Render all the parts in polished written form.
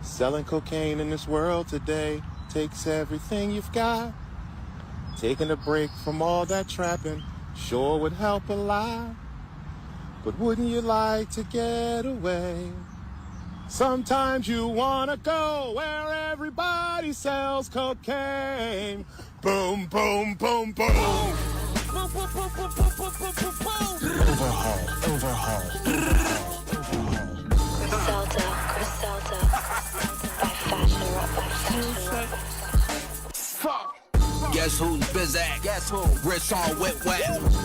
Selling cocaine in this world today takes everything you've got. Taking a break from all that trapping sure would help a lot. But wouldn't you like to get away? Sometimes you wanna go where everybody sells cocaine. Boom, boom, boom, boom. Overhaul. Griselda, by fashion rock. Fuck. Guess who's busy? Guess who? Wrist on wet.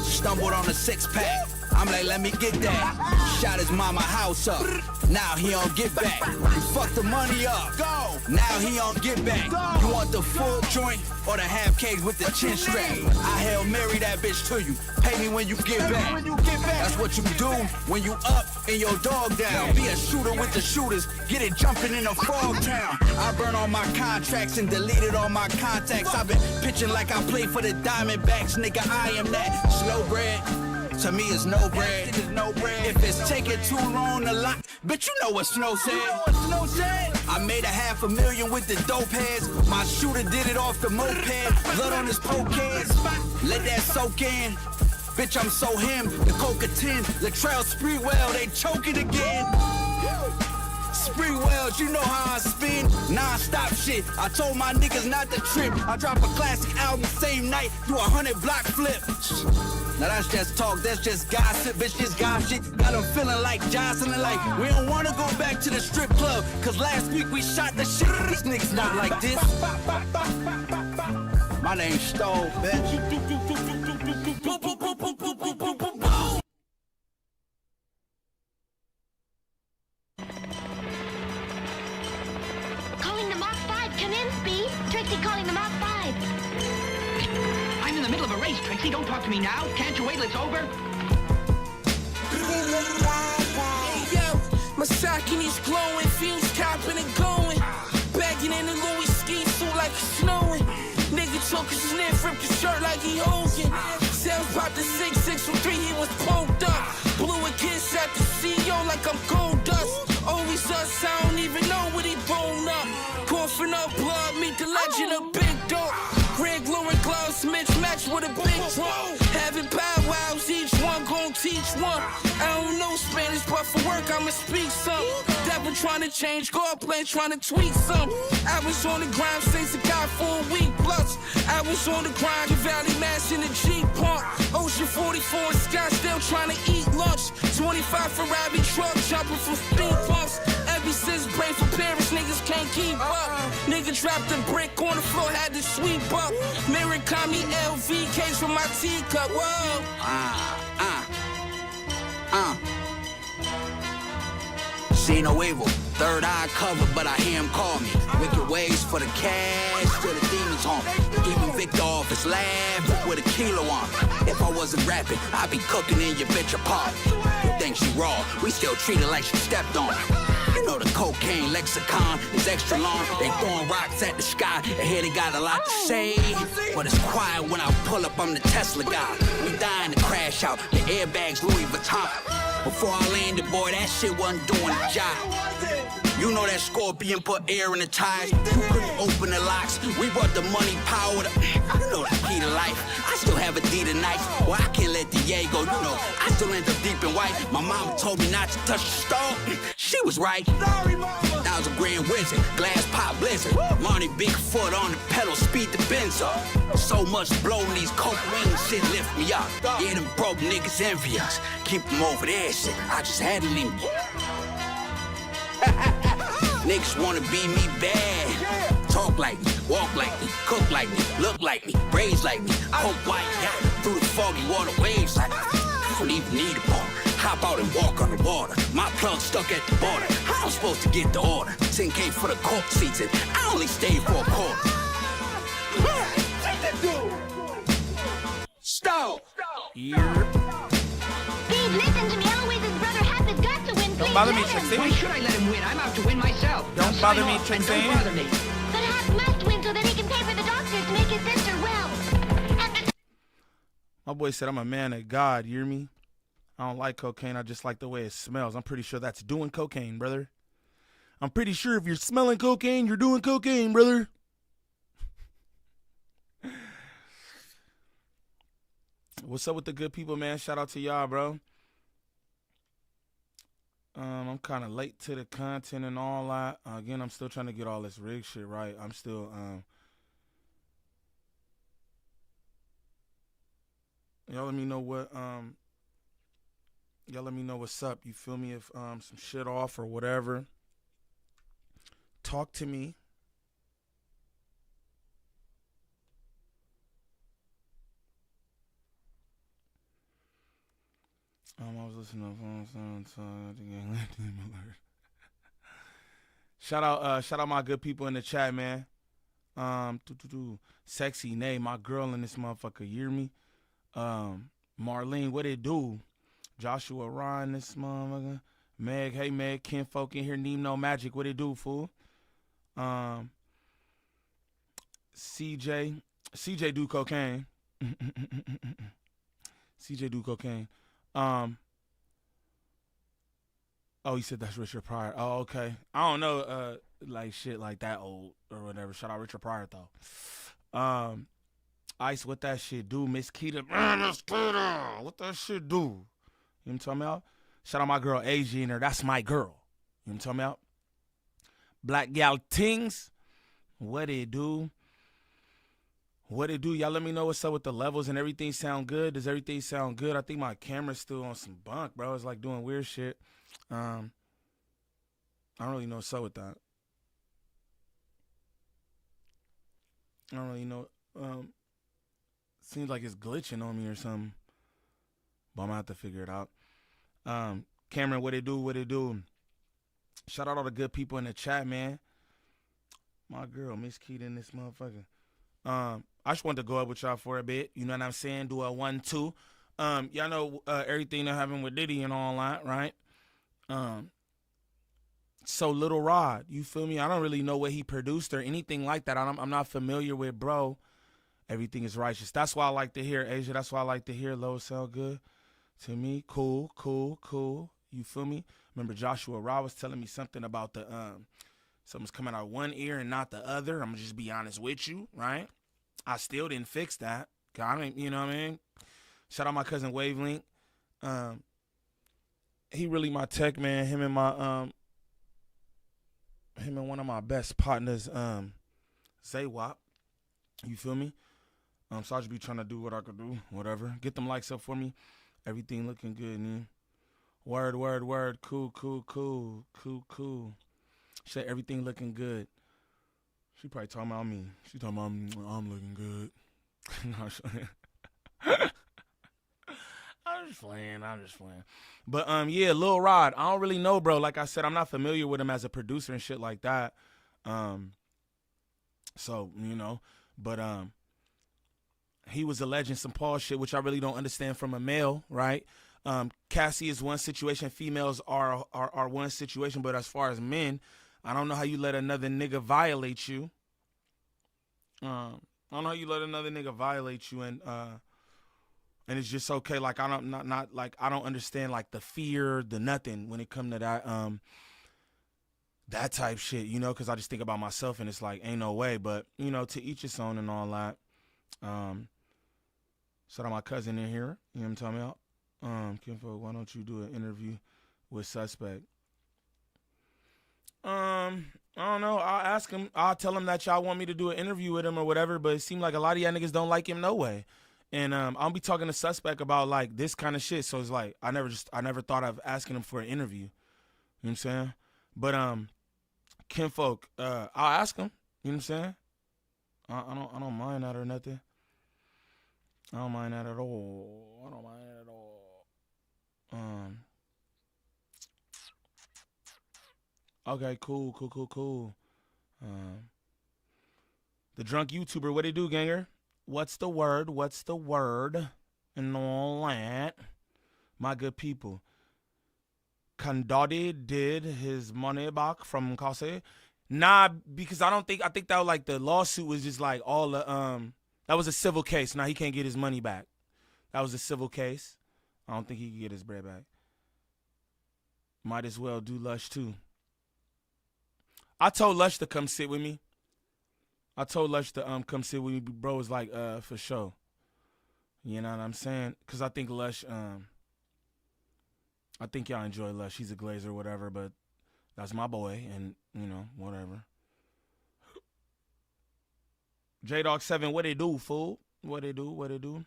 Stumbled on a six-pack. I'm like, let me get that. Shot his mama house up. Now he don't get back. You fucked the money up. Go. Now he don't get back. Go. You want the full joint or the half cake with the chin strap? I Hail Mary that bitch to you. Pay me when you get back. That's what you do when you up and your dog down. Be a shooter with the shooters. Get it jumping in a frog town. I burn all my contracts and deleted all my contacts. I've been pitching like I play for the Diamondbacks. Nigga, I am that slow bread. To me, it's no bread. If it's taking too long to lock, bitch, you know what Snow said. I made $500,000 with the dope heads. My shooter did it off the moped. Blood on his poke heads. Let that soak in. Bitch, I'm so him. The Coca 10, Latrell Spreewell, they choking again. Spreewells, you know how I spin. Non-stop shit. I told my niggas not to trip. I drop a classic album same night. Do 100 block flip. Now that's just talk, that's just gossip, bitch, this gossip shit. Got them feeling like Johnson and like, we don't wanna go back to the strip club, cause last week we shot the shit. These niggas not like this. My name's Stove, bitch. Calling the Mach 5, come in, Speed. Trixie calling the Mach 5. I'm in the middle of a race, Trixie. Don't talk to me now. Can't you wait till it's over? Hey, yo, my Saucony's glowing, fumes copping and going. Bagging in the Louis ski suit like it's snowing. Nigga took his sniff, ripped his shirt like he Hogan. Sales popped the 6 from 3, he was poked up. Blew a kiss at the CEO like I'm gold dust. Always us, I don't even know what he blown up. Coughing up blood, meet the legend of Big Dog. Red glowing gloves, match with a big drum. Having powwows, each one gon' teach one. I don't know Spanish, but for work I'ma speak some. Devil trying to change, God plan trying to tweak some. I was on the grind since the guy for a week plus. I was on the grind, Valley Mass in the Jeep Park. Ocean 44 in Scottsdale trying to eat lunch. 25 Ferrari truck jumping from speed bumps. Ever since break for Paris, niggas can't keep up. Nigga dropped a brick on the floor, had to sweep up. Murakami LV case from my teacup, whoa. See no evil, third eye covered, but I hear him call me. Wicked ways for the cash, till the demons haunt me. Even Victor off his lab with a kilo on me. If I wasn't rapping, I'd be cooking in your bitch apartment. You think she raw, we still treat her like she stepped on her. You know the cocaine lexicon is extra long. They throwing rocks at the sky, and here they got a lot to say. But it's quiet when I pull up, I'm the Tesla guy. We dying to crash out, the airbags Louis Vuitton. Before I landed, boy, that shit wasn't doing the job. You know that Scorpion put air in the tires. You couldn't open the locks. We brought the money, power, you know the key to life. I still have a D tonight. Well, I can't let the yay go, you know. I still end up deep in white. My mama told me not to touch the stove. She was right. That was a grand wizard, glass pop blizzard. Marty Bigfoot on the pedal, speed the Benz up. So much blow in these coke wings, shit lift me up. Yeah, them broke niggas envy us. Keep them over there, shit. I just had to leave me. Niggas wanna be me bad. Talk like me, walk like me, cook like me, look like me, braids like me. Hope white, yeah, through the foggy water waves like me. I don't even need a bar. Hop out and walk on the water. My plug stuck at the border. How I'm supposed to get the order? 10K for the court seats and I only stayed for a quarter. Stop. Steve, listen to me. Always his brother Hap has got to win. Don't bother me, Trixie. Why should I let him win? I'm out to win myself. Don't Now bother sign me, off and Trixie. Don't bother me. But Hap must win so that he can pay for the doctors to make his sister well. And My boy said I'm a man of God, you hear me? I don't like cocaine, I just like the way it smells. I'm pretty sure that's doing cocaine, brother. I'm pretty sure if you're smelling cocaine, you're doing cocaine, brother. What's up with the good people, man? Shout out to y'all, bro. I'm kind of late to the content and all that. Again, I'm still trying to get all this rig shit right. I'm still, y'all let me know what, y'all let me know what's up. You feel me? If, some shit off or whatever. Talk to me. I was listening to Gvnglvnd Niem alert. Shout out my good people in the chat, man. Sexy Nay, my girl in this motherfucker, you hear me? Marlene, what it do? Joshua Ryan, this motherfucker. Meg, hey Meg, kinfolk in here, Niem no magic, what it do, fool? CJ do cocaine. CJ do cocaine. Oh, he said that's Richard Pryor. Oh, okay. I don't know, like shit like that old or whatever. Shout out Richard Pryor though. Ice, what that shit do? Miss Keita, Miss Keita, what that shit do? You know what I'm talking about? Shout out my girl AJ in there. That's my girl. You know what I'm talking about? Black Gal Tings, what it do? What it do? Y'all let me know what's up with the levels and everything sound good. Does everything sound good? I think my camera's still on some bunk, bro. It's like doing weird shit. I don't really know what's up with that. I don't really know. Seems like it's glitching on me or something. But I'm gonna have to figure it out. Cameron, what it do? What it do? Shout out all the good people in the chat, man. My girl, Miss Keita in this motherfucker. I just wanted to go up with y'all for a bit. You know what I'm saying? Do a 1-2. Y'all know everything that happened with Diddy and all that, right? So Little Rod, you feel me? I don't really know what he produced or anything like that. I'm not familiar with, bro. Everything is righteous. That's why I like to hear, Asia. That's why I like to hear Low sound good to me. Cool. You feel me? Remember Joshua Rod was telling me something about the something's coming out one ear and not the other. I'm gonna just be honest with you, right? I still didn't fix that. I mean, you know what I mean? Shout out my cousin Wavelink. He really my tech man. Him and one of my best partners, Zaywap. You feel me? So I just be trying to do what I could do, whatever. Get them likes up for me. Everything looking good, man. Word. Cool. Shit, everything looking good. She probably talking about me. She talking about I'm looking good. I'm just playing. But yeah, Lil Rod, I don't really know, bro. Like I said, I'm not familiar with him as a producer and shit like that. So, you know, but he was alleging some Paul shit, which I really don't understand from a male, right? Cassie is one situation, females are one situation, but as far as men, I don't know how you let another nigga violate you. I don't know how you let another nigga violate you and it's just okay. Like I don't understand like the fear, the nothing when it come to that type shit, you know, because I just think about myself and it's like ain't no way, but you know, to each his own and all that. Shout out my cousin in here, you know what I'm talking about? Kinfolk, why don't you do an interview with Suspect? I don't know. I'll ask him. I'll tell him that y'all want me to do an interview with him or whatever, but it seemed like a lot of y'all niggas don't like him no way. And I'll be talking to Suspect about like this kind of shit. So it's like I never thought of asking him for an interview. You know what I'm saying? But Kinfolk, I'll ask him. You know what I'm saying? I don't mind that or nothing. I don't mind that at all. Okay, cool. The drunk YouTuber, what it do, ganger? What's the word? And all that. My good people. Kandadi did his money back from Cassie. Nah, because I think that like the lawsuit was just like all the that was a civil case. Now he can't get his money back. That was a civil case. I don't think he can get his bread back. Might as well do Lush too. I told Lush to come sit with me. I told Lush to come sit with me. Bro was like, for sure. You know what I'm saying? Because I think Lush, I think y'all enjoy Lush. He's a Glazer or whatever, but that's my boy, and, you know, whatever. J-Dog7, what they do, fool? What they do?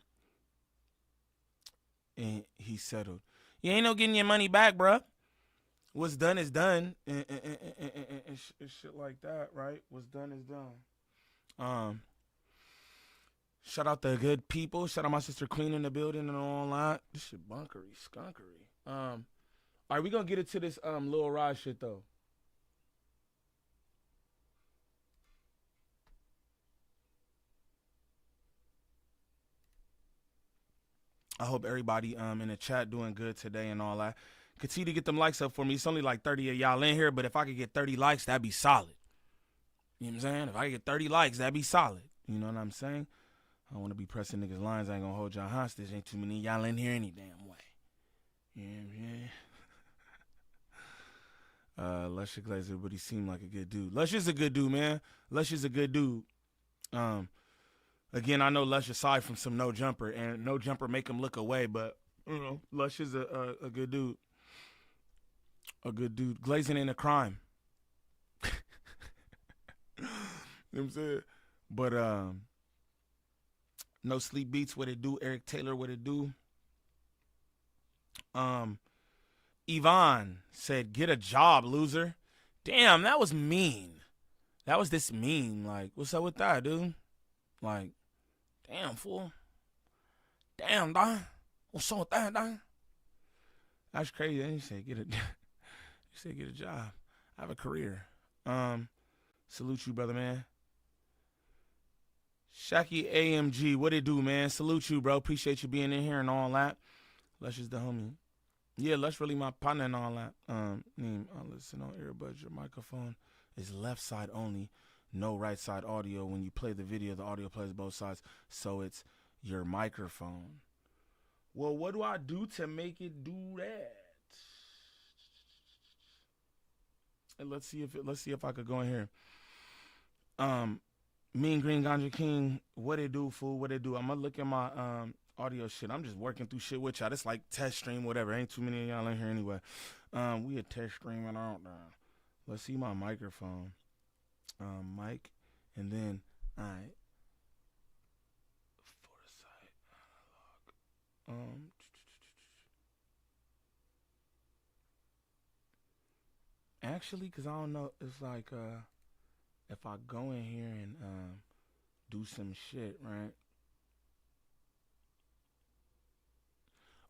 And he settled. You ain't no getting your money back, bruh. What's done is done, and shit like that, right? What's done is done. Shout out the good people. Shout out my sister Queen in the building and all that. This shit bunkery, skunkery. All right, we gonna get into this Lil Rod shit though. I hope everybody in the chat doing good today and all that. Continue to get them likes up for me. It's only like 30 of y'all in here, but if I could get 30 likes, that'd be solid. You know what I'm saying? If I could get 30 likes, that'd be solid. You know what I'm saying? I want to be pressing niggas' lines. I ain't gonna hold y'all hostage. Ain't too many y'all in here any damn way. You know what I'm saying? Lush Glazer, but he seemed like a good dude. Lush is a good dude, man. Lush is a good dude. Again, I know Lush aside from some no jumper, and no jumper make him look away, but you know, Lush is a good dude. A good dude. Glazing ain't a crime. You know what I'm saying? But No Sleep Beats, what it do? Eric Taylor, what it do? Yvonne said, get a job, loser. Damn, that was mean. That was this mean. Like, what's up with that, dude? Like, damn, fool. Damn, dog. What's up with that, dog? That's crazy. Then you say get a job. I have a career. Salute you, brother, man. Shaki AMG, what it do, man? Salute you, bro. Appreciate you being in here and all that. Lush is the homie. Yeah, Lush really my partner and all that. Niem, I listen on earbuds. Your microphone is left side only, no right side audio. When you play the video, the audio plays both sides, so it's your microphone. Well, what do I do to make it do that? And let's see if I could go in here. Mean Green Ganja King, what it do, fool? What it do? I'm gonna look at my audio shit. I'm just working through shit with y'all. It's like test stream, whatever. Ain't too many of y'all in here anyway. We a test streaming out now. Let's see my microphone. Mic, and then alright. Foresight analog. Actually, cause I don't know. It's like if I go in here and do some shit, right?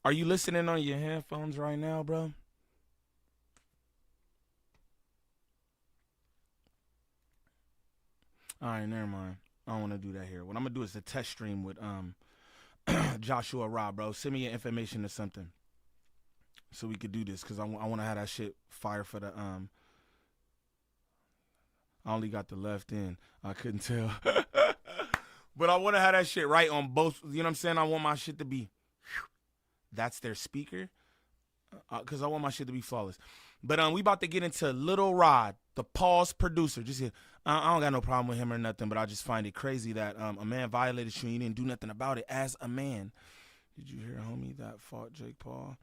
Are you listening on your headphones right now, bro? All right, never mind. I don't want to do that here. What I'm gonna do is a test stream with Joshua Rob, bro. Send me your information or something so we could do this, cause I want to have that shit fire for the I only got the left end. I couldn't tell. But I want to have that shit right on both. You know what I'm saying? I want my shit to be, that's their speaker. Because I want my shit to be flawless. But we about to get into Lil Rod, the Pause producer. Just here. I don't got no problem with him or nothing, but I just find it crazy that a man violated you and you didn't do nothing about it as a man. Did you hear, homie, that fought Jake Paul?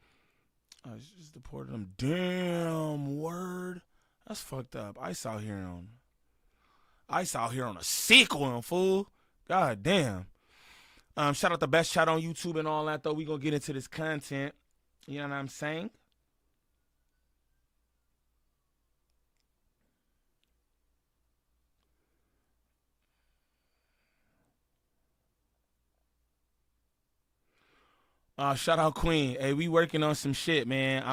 I just deported him. Damn, word. That's fucked up. Ice out here on a sequel, fool. God damn. Shout out the best chat on YouTube and all that, though. We gonna get into this content. You know what I'm saying? Shout out Queen. Hey, we working on some shit, man.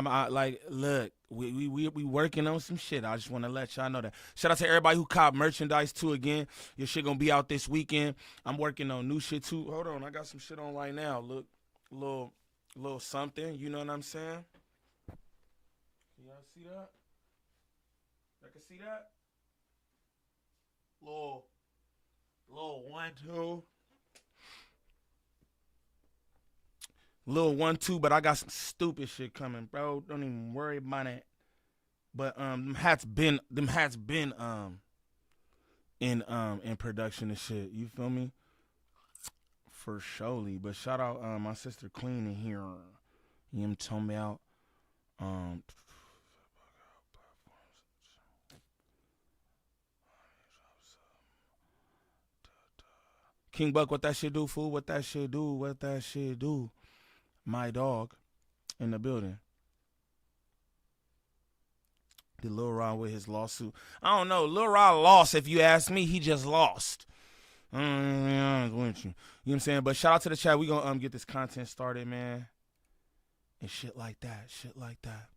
Look, we working on some shit. I just want to let y'all know that. Shout out to everybody who cop merchandise too. Again, your shit gonna be out this weekend. I'm working on new shit too. Hold on, I got some shit on right now. Look, little something. You know what I'm saying? Can y'all see that? Y'all can see that? Little 1, 2. Little 1, 2, but I got some stupid shit coming, bro. Don't even worry about it. But them hats been in production and shit. You feel me? For surely. But shout out my sister Queen in here. You know what I'm talking about? King Buck, what that shit do, fool? What that shit do? What that shit do? My dog in the building. Did Lil Rod with his lawsuit? I don't know. Lil Rod lost. If you ask me, he just lost. With you. You know what I'm saying? But shout out to the chat. We gonna get this content started, man. And shit like that. Shit like that.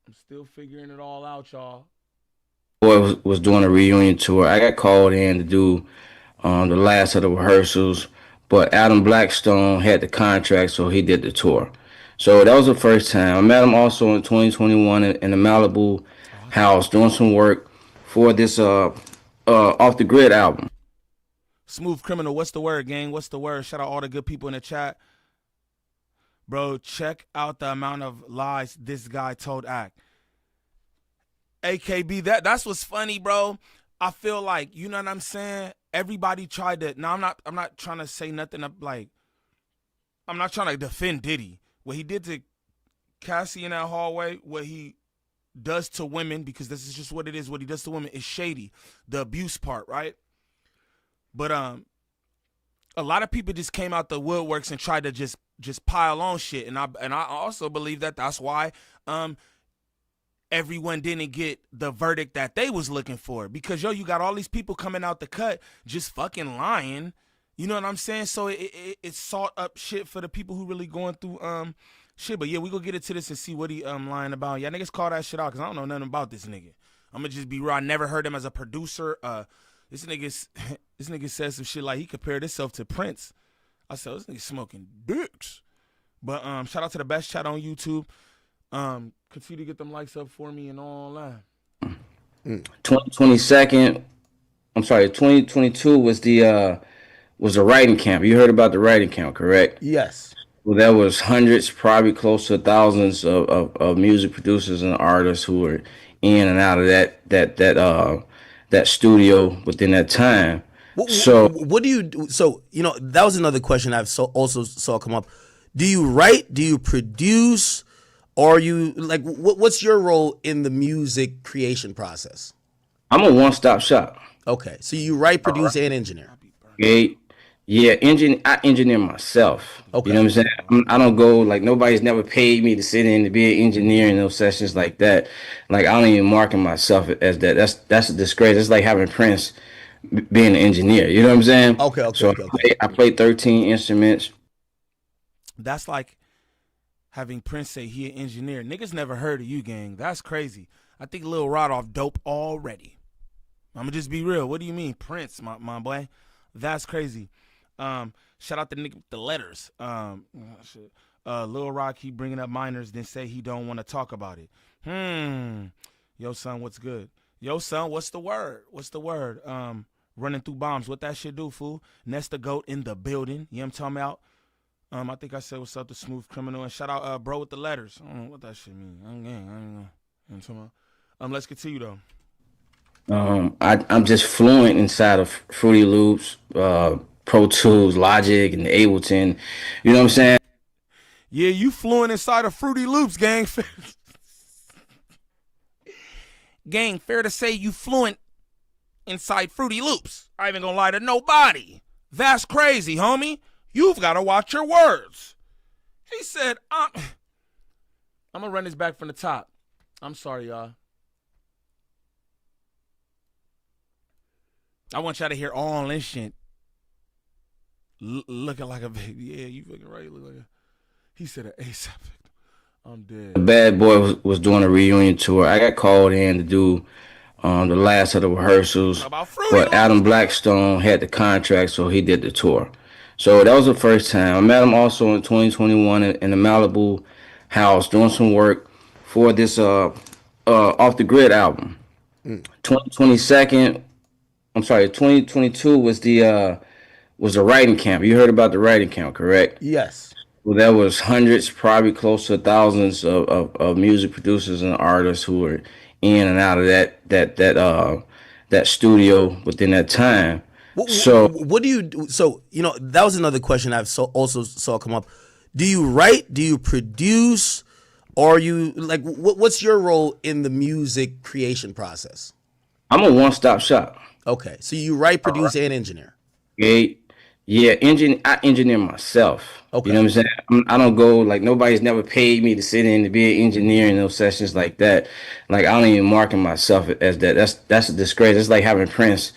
I'm still figuring it all out, y'all. Boy was doing a reunion tour. I got called in to do the last of the rehearsals, but Adam Blackstone had the contract, so he did the tour. So that was the first time. I met him also in 2021 in the Malibu house doing some work for this Off the Grid album. Smooth Criminal, what's the word, gang? What's the word? Shout out all the good people in the chat. Bro, check out the amount of lies this guy told Act. AKB, that's what's funny, bro. I feel like, you know what I'm saying? Everybody tried to. Now I'm not trying to say nothing like. I'm not trying to defend Diddy. What he did to Cassie in that hallway, what he does to women, because this is just what it is. What he does to women is shady. The abuse part, right? But a lot of people just came out the woodworks and tried to just pile on shit, and I also believe that that's why everyone didn't get the verdict that they was looking for, because you got all these people coming out the cut just fucking lying. You know what I'm saying? So it sought up shit for the people who really going through shit. But yeah, we gonna get into this and see what he lying about. Y'all niggas call that shit out, because I don't know nothing about this nigga. I'm gonna just be real. I never heard him as a producer. This nigga said some shit like he compared himself to Prince. I said, this nigga smoking dicks. But shout out to the best chat on YouTube. Continue to get them likes up for me and all that. 2022 was the writing camp. You heard about the writing camp, correct? Yes. Well, there was hundreds, probably close to thousands of music producers and artists who were in and out of that studio within that time. What do you do? So, that was another question I've also saw come up. Do you write? Do you produce? Or are you like, what's your role in the music creation process? I'm a one-stop shop. Okay, so you write, produce, and engineer. Yeah, I engineer myself. Okay. You know what I'm saying? I don't go, like, nobody's never paid me to sit in to be an engineer in those sessions like that. Like, I don't even market myself as that. That's a disgrace. It's like having Prince being an engineer. You know what I'm saying? Okay. I play 13 instruments. That's like having Prince say he an engineer. Niggas never heard of you, gang. That's crazy. I think Lil Rod off dope already. I'ma just be real. What do you mean, Prince, my boy? That's crazy. Shout out the nigga with the letters. Lil Rod keep bringing up minors, then say he don't want to talk about it. Yo, son, what's good? Yo, son, what's the word? Running through bombs. What that shit do, fool? Nesta Goat in the building. You know what I'm talking about? I think I said what's up to Smooth Criminal, and shout out bro with the letters. I don't know what that shit mean. I don't know. You know what I'm talking about? Let's continue though. I'm just fluent inside of Fruity Loops, Pro Tools, Logic, and Ableton. You know what I'm saying? Yeah, you fluent inside of Fruity Loops, gang. Gang, fair to say you fluent inside Fruity Loops. I ain't even gonna lie to nobody. That's crazy, homie. You've got to watch your words. He said, I'm gonna run this back from the top. I'm sorry, y'all. I want y'all to hear all this shit. Looking like a baby. Yeah, you fucking right. Look like he said an ASAP. I'm dead. The Bad Boy was doing a reunion tour. I got called in to do the last of the rehearsals, but Adam Blackstone had the contract, so he did the tour. So that was the first time. I met him also in 2021 in the Malibu house doing some work for this Off the Grid album. 2022 was the writing camp. You heard about the writing camp, correct? Yes. Well, there was hundreds, probably close to thousands of music producers and artists who were in and out of that studio within that time. So What do you do? So, that was another question I've also saw come up. Do you write? Do you produce? Or you like what's your role in the music creation process? I'm a one-stop shop. Okay, so you write, produce, and engineer. Yeah, I engineer myself. Okay. You know what I'm saying? I don't go like nobody's never paid me to sit in to be an engineer in those sessions like that. Like I don't even market myself as that. That's a disgrace. It's like having Prince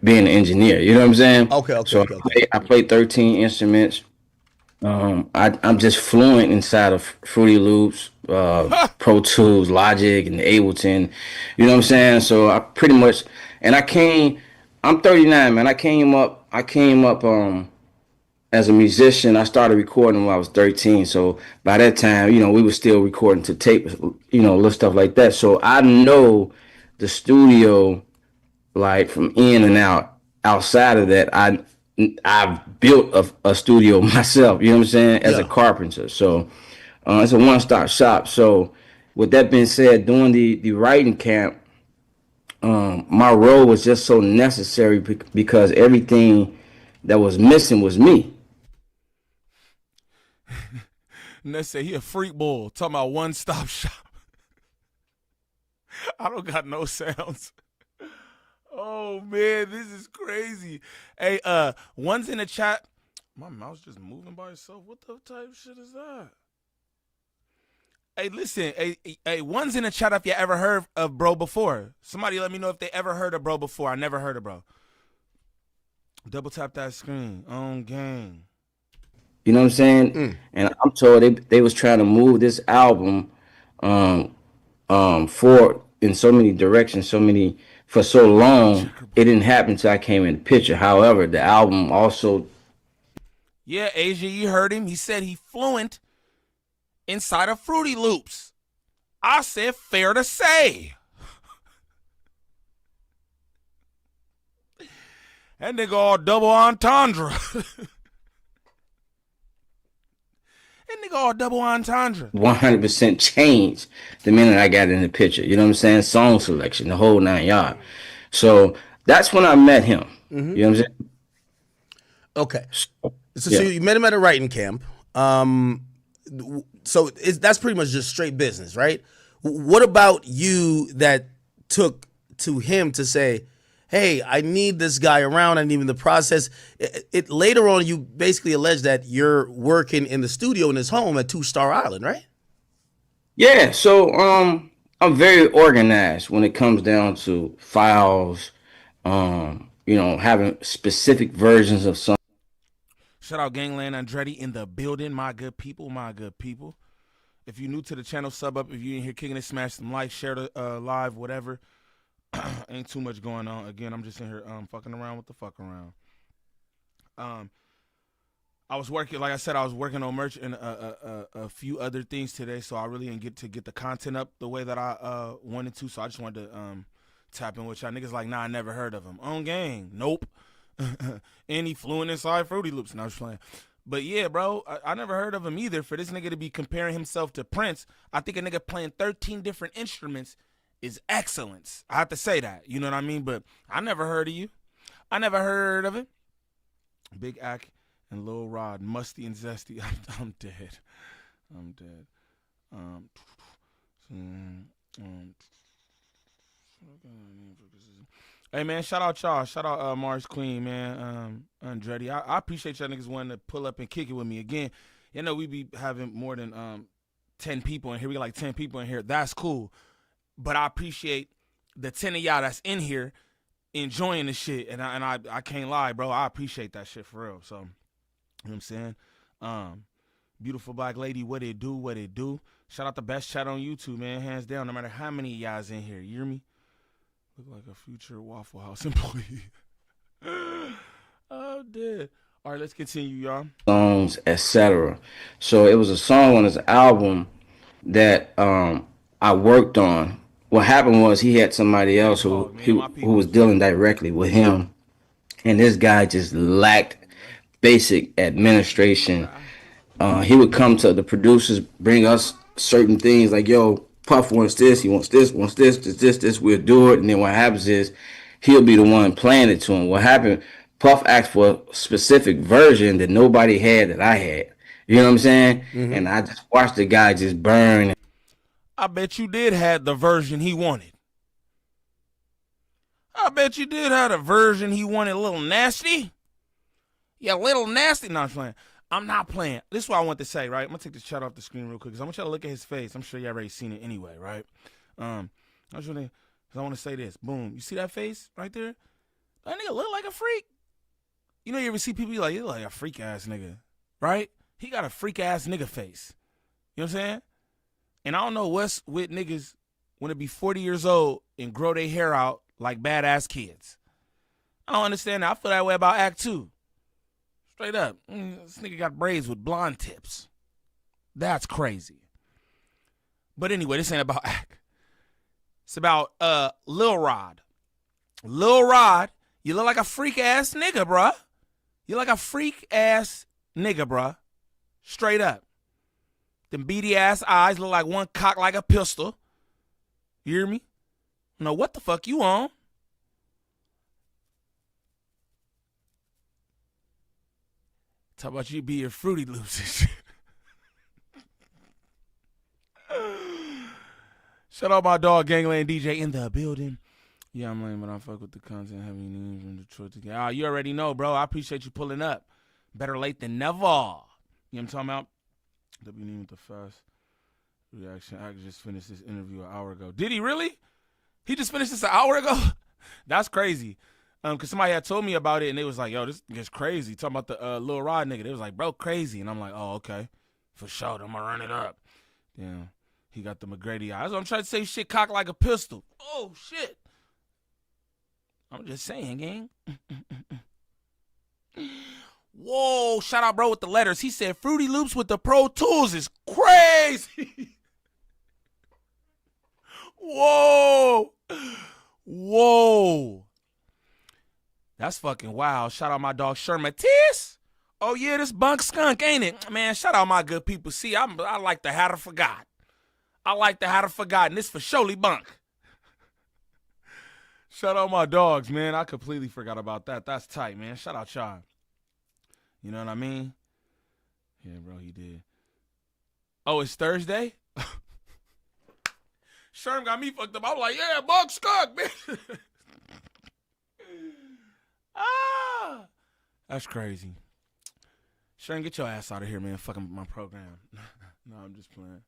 being an engineer. You know what I'm saying? Okay. So I play 13 instruments. I'm just fluent inside of Fruity Loops, Pro Tools, Logic, and Ableton. You know what I'm saying? So I pretty much, and I'm 39, man. I came up as a musician. I started recording when I was 13. So by that time, we were still recording to tape, little stuff like that. So I know the studio like from in and out. Outside of that, I've built a studio myself, you know what I'm saying, as a carpenter. So it's a one-stop shop. So with that being said, during the writing camp, my role was just so necessary because everything that was missing was me. And they say he a freak bull talking about one-stop shop. I don't got no sounds. Oh man, this is crazy. Hey, one's in the chat. My mouse just moving by itself. What the type of shit is that? Hey, listen. Hey, one's in the chat if you ever heard of Bro before. Somebody let me know if they ever heard of Bro before. I never heard of Bro. Double tap that screen. On game. You know what I'm saying? And I'm told they was trying to move this album forward in so many directions, for so long. It didn't happen until I came in the picture. However, the album also. Yeah, Asia, you heard him. He said he fluent inside of Fruity Loops. I said fair to say. That nigga all double entendre. That nigga all double entendre. 100% changed the minute I got in the picture. You know what I'm saying? Song selection, the whole 9 yards. So that's when I met him. You know what I'm saying? Okay. So you met him at a writing camp. So that's pretty much just straight business, right? What about you that took to him to say, hey, I need this guy around. I need him in the process. It later on, you basically allege that you're working in the studio in his home at 2 Star Island, right? Yeah. So I'm very organized when it comes down to files. Having specific versions of some. Shout out Gangland Andretti in the building, my good people, my good people. If you're new to the channel, sub up. If you ain't here kicking it, smash some likes, share the live, whatever. Ain't too much going on. Again, I'm just in here fucking around with the fuck around. I was working, like I said, I was working on merch and a few other things today, so I really didn't get the content up the way that I wanted to. So I just wanted to tap in with y'all niggas. Like, nah, I never heard of him. On gang, nope. And he fluent inside Fruity Loops. No, I was playing. But yeah, bro, I never heard of him either. For this nigga to be comparing himself to Prince, I think a nigga playing 13 different instruments is excellence. I have to say that. You know what I mean? But I never heard of you. I never heard of it. Big Ak and Lil Rod, musty and zesty. I'm dead. I'm dead. Hey man, shout out y'all. Shout out Mars Queen, man. Andretti. I appreciate y'all niggas wanting to pull up and kick it with me again. You know we be having more than 10 people in here. We got like 10 people in here. That's cool. But I appreciate the 10 of y'all that's in here enjoying the shit. And I can't lie, bro. I appreciate that shit for real. So, you know what I'm saying? Beautiful black lady, what it do? Shout out the best chat on YouTube, man. Hands down, no matter how many of y'all's in here. You hear me? Look like a future Waffle House employee. Oh, dead. All right, let's continue, y'all. Songs, etc. So it was a song on his album that I worked on. What happened was he had somebody else who was dealing directly with him, and this guy just lacked basic administration he would come to the producers, bring us certain things like, yo, Puff wants this, he wants this, we'll do it. And then what happens is he'll be the one playing it to him. What happened, Puff asked for a specific version that nobody had that I had. You know what I'm saying? And I just watched the guy just burn. I bet you did have the version he wanted. I bet you did have the version he wanted, a little nasty. Yeah, a little nasty. No, I'm playing. I'm not playing. This is what I want to say, right? I'm going to take this chat off the screen real quick because I want y'all to look at his face. I'm sure you already seen it anyway, right? I want to say this. Boom. You see that face right there? That nigga look like a freak. You know, you ever see people be like, you look like a freak ass nigga, right? He got a freak ass nigga face. You know what I'm saying? And I don't know what's with niggas when it be 40 years old and grow their hair out like badass kids. I don't understand that. I feel that way about Act 2. Straight up. This nigga got braids with blonde tips. That's crazy. But anyway, this ain't about Act. It's about Lil Rod. Lil Rod, you look like a freak ass nigga, bruh. You like a freak ass nigga, bruh. Straight up. Them beady ass eyes look like one cocked like a pistol. You hear me? No, what the fuck you on? Talk about you be your Fruity Loops and shit. Shout out my dog, Gangland DJ in the building. Yeah, I'm lame, but I fuck with the content heavy news from Detroit to get. You already know, bro. I appreciate you pulling up. Better late than never. You know what I'm talking about? W Niem with the fast reaction. I just finished this interview an hour ago. Did he really? He just finished this an hour ago? That's crazy. Because somebody had told me about it, and they was like, yo, this gets crazy. Talking about the Lil Rod nigga. They was like, bro, crazy. And I'm like, oh, okay. For sure. I'm going to run it up. Damn. He got the McGrady eyes. I'm trying to say shit cocked like a pistol. Oh, shit. I'm just saying, gang. Whoa, shout out, bro, with the letters. He said Fruity Loops with the Pro Tools is crazy. Whoa. Whoa. That's fucking wild. Shout out my dog Sherman Tiss. Oh, yeah, this bunk skunk, ain't it? Man, shout out my good people. See, I like the Hatter Forgot. I like the Hatter Forgot, and this for surely bunk. Shout out my dogs, man. I completely forgot about that. That's tight, man. Shout out y'all. You know what I mean? Yeah, bro, he did. Oh, it's Thursday? Sherm got me fucked up. I was like, yeah, bug skunk, man. That's crazy. Sherm, get your ass out of here, man. Fucking my program. No, I'm just playing.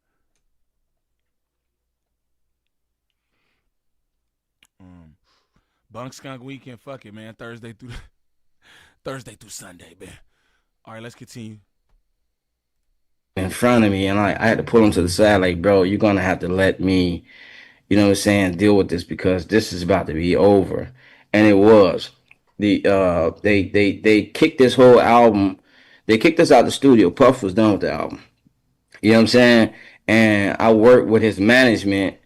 Bunk skunk weekend, fuck it, man. Thursday through Sunday, man. All right, let's continue. In front of me, and I had to pull him to the side, like, bro, you're gonna have to let me, you know what I'm saying, deal with this because this is about to be over. And it was. They kicked this whole album. They kicked us out the studio. Puff was done with the album. You know what I'm saying? And I worked with his management,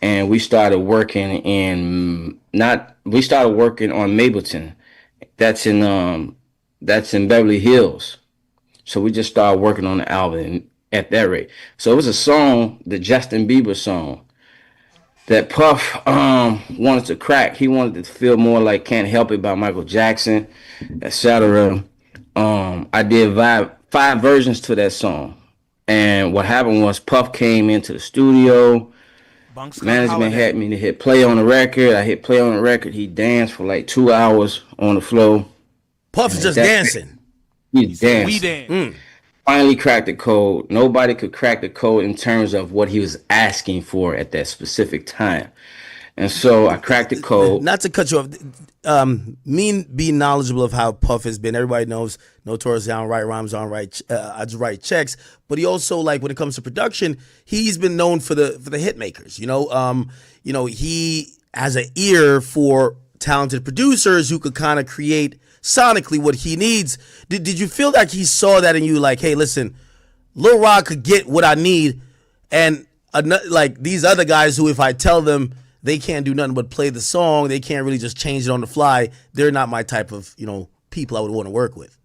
and we started working on Mableton. That's in Beverly Hills. So we just started working on the album at that rate. So it was a song, the Justin Bieber song, that Puff wanted to crack. He wanted to feel more like Can't Help It by Michael Jackson, etc. I did five versions to that song. And what happened was Puff came into the studio. Management had me to hit play on the record. I hit play on the record. He danced for like 2 hours on the floor. Puff is just dancing. He danced. We dance. Finally cracked the code. Nobody could crack the code in terms of what he was asking for at that specific time. And so I cracked the code. Not to cut you off. Be knowledgeable of how Puff has been. Everybody knows Notorious, I don't write rhymes, I just write checks. But he also, like, when it comes to production, he's been known for the hit makers. He has an ear for talented producers who could kind of create sonically what he needs. Did you feel like he saw that in you, like, hey, listen, Lil Rod could get what I need, and like these other guys who, if I tell them they can't do nothing but play the song, they can't really just change it on the fly, they're not my type of, people I would want to work with?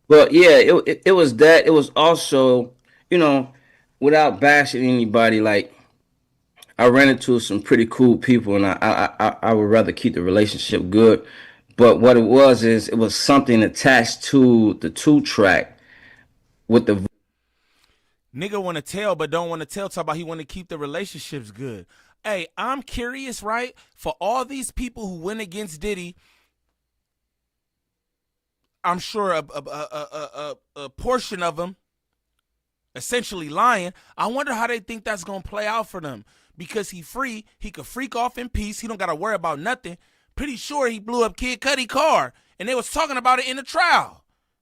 But yeah, it was that. It was also, you know, without bashing anybody, like I ran into some pretty cool people, and I would rather keep the relationship good. But what it was is it was something attached to the 2 track with the Nigga want to tell, but don't want to tell. Talk about he want to keep the relationships good. Hey, I'm curious, right? For all these people who went against Diddy, I'm sure a portion of them essentially lying. I wonder how they think that's gonna play out for them. Because he free, he could freak off in peace. He don't gotta worry about nothing. Pretty sure he blew up Kid Cudi car, and they was talking about it in the trial.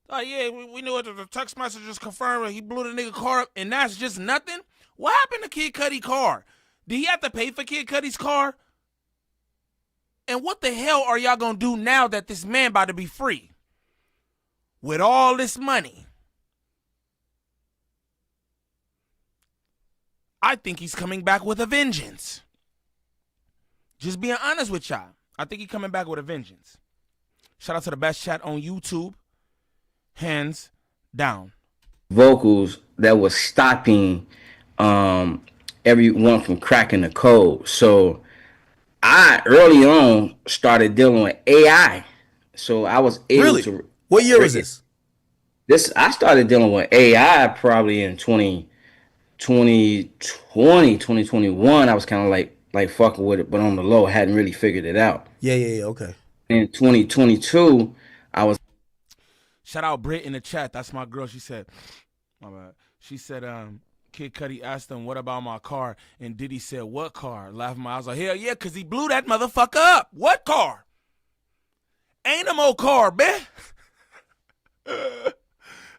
Like, yeah, we knew it. The text messages confirmed he blew the nigga car up, and that's just nothing. What happened to Kid Cudi car? Did he have to pay for Kid Cudi's car? And what the hell are y'all gonna do now that this man about to be free? With all this money. I think he's coming back with a vengeance. Just being honest with y'all. I think he's coming back with a vengeance. Shout out to the best chat on YouTube. Hands down. vocals that was stopping everyone from cracking the code. So I early on started dealing with AI. So I was able Really? to. What year was this? This I started dealing with AI probably in 2021. I was kind of like fucking with it, but on the low, hadn't really figured it out. Yeah. Okay. In 2022, I was Shout out Britt in the chat. That's my girl. She said, my bad. She said, Kid Cudi asked him, what about my car? And Diddy said, what car? Laughing my eyes like, hell yeah, because he blew that motherfucker up. What car? Ain't no more car, man.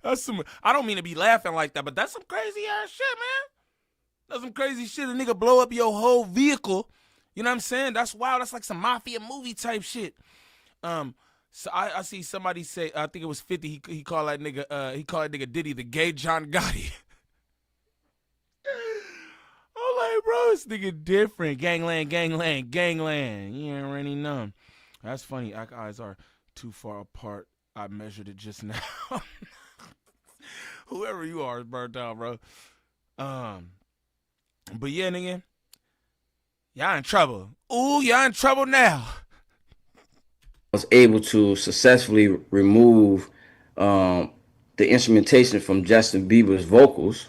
That's some, I don't mean to be laughing like that, but that's some crazy ass shit, man. That's some crazy shit. A nigga blow up your whole vehicle. You know what I'm saying? That's wild. That's like some mafia movie type shit. So I see somebody say, I think it was 50. He called that nigga Diddy the gay John Gotti. I'm like, bro, this nigga different. Gangland. You ain't already know. That's funny. Our eyes are too far apart. I measured it just now. Whoever you are is burnt out, bro. But yeah, nigga, y'all in trouble. Ooh, y'all in trouble now. was able to successfully remove the instrumentation from Justin Bieber's vocals.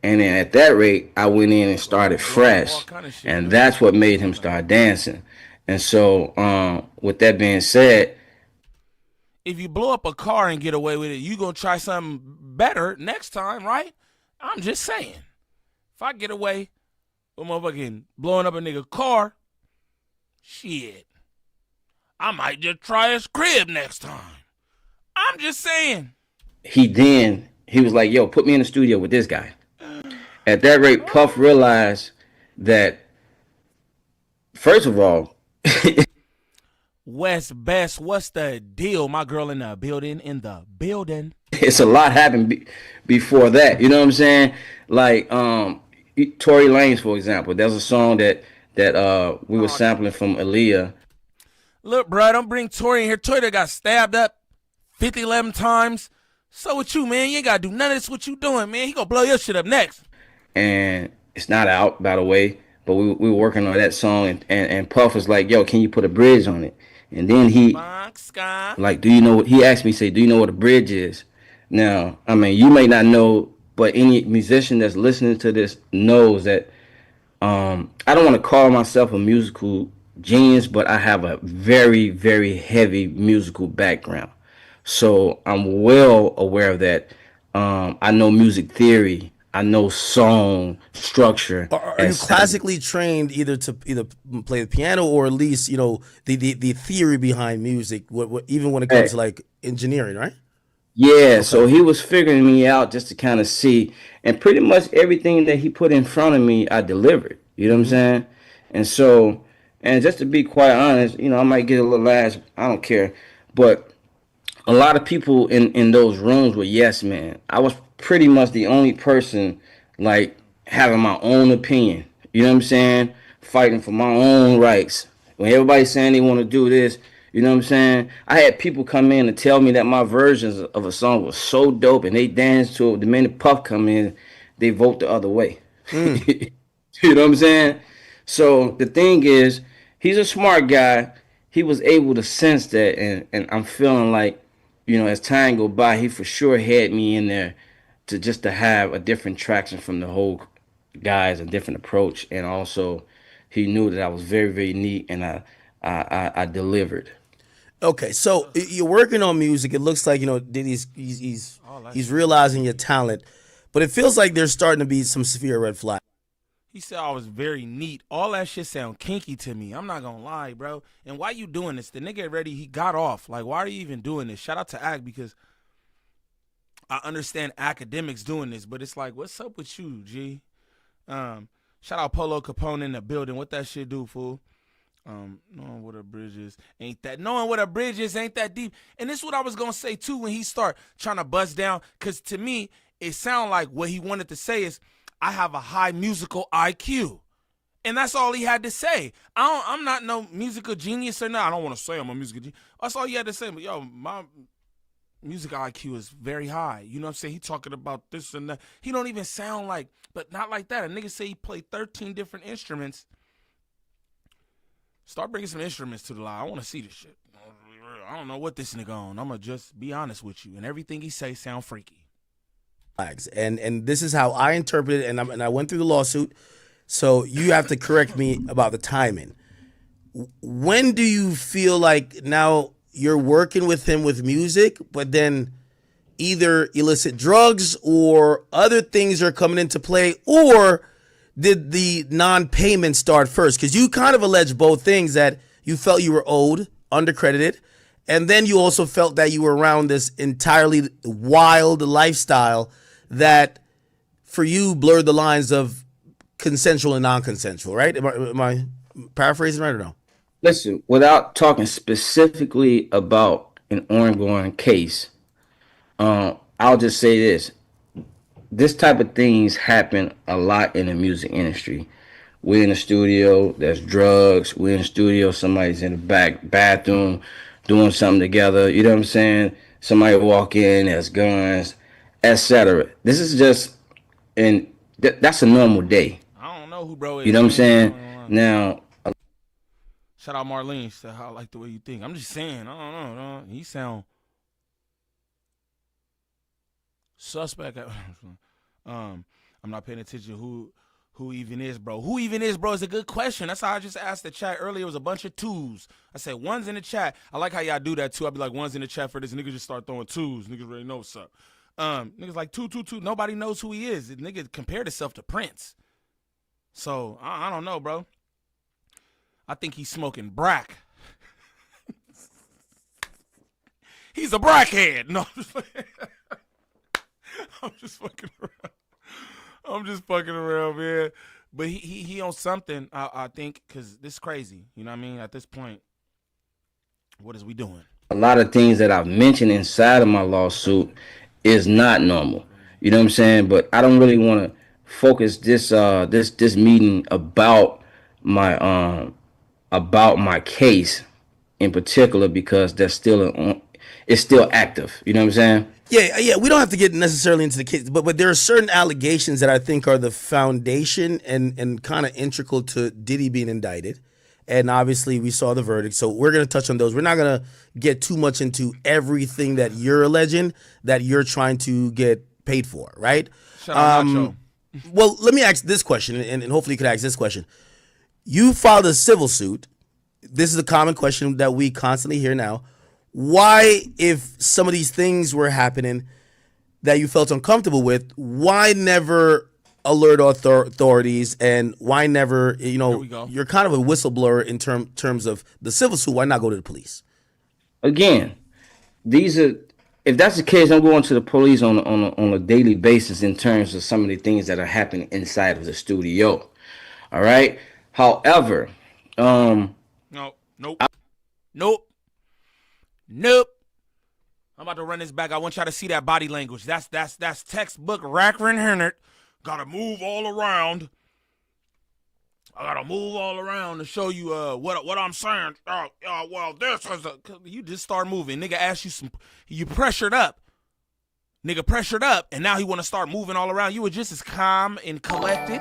And then at that rate, I went in and started fresh. And that's what made him start dancing. And so, with that being said, if you blow up a car and get away with it, you gonna try something better next time, right? I'm just saying. If I get away with motherfucking blowing up a nigga car, shit, I might just try his crib next time. I'm just saying. he was like, yo, put me in the studio with this guy. At that rate, Puff realized that, first of all, West Best, what's the deal? My girl in the building, it's a lot happened before that. You know what I'm saying? Like Tory Lanez, for example. There's a song that we were sampling from Aaliyah. Look, bro, don't bring Tory in here. Tory that got stabbed up 50, 11 times. So with you, man, you ain't got to do none of this. What you doing, man? He gonna blow your shit up next. And it's not out, by the way, but we were working on that song, and Puff was like, yo, can you put a bridge on it? And then he, like, do you know what, he asked me, say, do you know what a bridge is? Now, I mean, you may not know, but any musician that's listening to this knows that I don't want to call myself a musical genius, but I have a very, very heavy musical background. So I'm well aware of that. I know music theory. I know song structure. Are you classically trained either to play the piano or at least, you know, the theory behind music, even when it comes to like engineering, right? Yeah, okay. So he was figuring me out just to kind of see, and pretty much everything that he put in front of me, I delivered. You know what I'm saying? And so, and just to be quite honest, you know, I might get a little ass, I don't care, but a lot of people in those rooms were yes men. I was pretty much the only person like having my own opinion. You know what I'm saying? Fighting for my own rights. When everybody's saying they want to do this, You know what I'm saying? I had people come in and tell me that my versions of a song was so dope, and they dance to it. The minute Puff come in, they vote the other way. You know what I'm saying? So the thing is, he's a smart guy. He was able to sense that, and I'm feeling like, as time go by, he for sure had me in there to have a different traction from the whole guys, a different approach, and also he knew that I was very, very neat, and I delivered. Okay, so you're working on music. It looks like Diddy's he's realizing your talent, but it feels like there's starting to be some severe red flags. He said I was very neat. All that shit sound kinky to me. I'm not gonna lie, bro. And why you doing this? The nigga already, he got off. Like, why are you even doing this? Shout out to Ak, because I understand Akademiks doing this, but it's like, what's up with you, G? Shout out Polo Capone in the building. What that shit do, fool? Knowing what a bridge is ain't that deep. And this is what I was gonna say too when he start trying to bust down, because to me it sound like what he wanted to say is, I have a high musical IQ. And that's all he had to say. I'm not no musical genius or not. I don't want to say I'm a musical genius. That's all he had to say. But yo, my music IQ is very high. You know what I'm saying? He talking about this and that. He don't even sound like, but not like that. A nigga say he played 13 different instruments. Start bringing some instruments to the line. I want to see this shit. I don't know what this nigga on. I'm going to just be honest with you. And everything he say sound freaky. And this is how I interpret it, and I went through the lawsuit, so you have to correct me about the timing. When do you feel like now you're working with him with music, but then either illicit drugs or other things are coming into play, or did the non-payment start first? Because you kind of allege both things, that you felt you were owed, undercredited, and then you also felt that you were around this entirely wild lifestyle that for you blurred the lines of consensual and non-consensual, right? Am I paraphrasing right or no? Listen, without talking specifically about an ongoing case, I'll just say this. This type of things happen a lot in the music industry. We're in the studio, there's drugs. We're in the studio, somebody's in the back bathroom doing something together. You know what I'm saying? Somebody walk in, there's guns, etc. This is just, that's a normal day. I don't know who bro is. You know what I'm saying? Now, shout out Marlene. Said, I like the way you think. I'm just saying. I don't know. He sound suspect. I'm not paying attention who even is, bro. Who even is, bro, is a good question. That's how I just asked the chat earlier. It was a bunch of twos. I said, one's in the chat. I like how y'all do that, too. I'll be like, one's in the chat for this. Niggas just start throwing twos. Niggas already know what's up. Niggas like two. Nobody knows who he is. The nigga compared himself to Prince. So, I don't know, bro. I think he's smoking brack. He's a brackhead. No, I'm just fucking around. I'm just fucking around, man. But he on something, I think, because this is crazy. You know what I mean? At this point, what is we doing? A lot of things that I've mentioned inside of my lawsuit is not normal. You know what I'm saying? But I don't really want to focus this meeting about my case in particular, because that's still it's still active. You know what I'm saying? Yeah. We don't have to get necessarily into the case, but there are certain allegations that I think are the foundation and kind of integral to Diddy being indicted. And obviously, we saw the verdict, so we're going to touch on those. We're not going to get too much into everything that you're alleging that you're trying to get paid for, right? Shout out Nacho. Well, let me ask this question, and hopefully you could ask this question. You filed a civil suit. This is a common question that we constantly hear now. Why, if some of these things were happening that you felt uncomfortable with, why never alert authorities, and why never, you're kind of a whistleblower in terms of the civil suit, why not go to the police? Again, if that's the case, I'm going to the police on a daily basis in terms of some of the things that are happening inside of the studio. All right. However, Nope. I'm about to run this back. I want y'all to see that body language. That's textbook Racker and Hernert. Gotta move all around. I gotta move all around to show you what I'm saying. Well, this is you just start moving. Nigga asked you you pressured up. Nigga pressured up, and now he wanna start moving all around. You were just as calm and collected.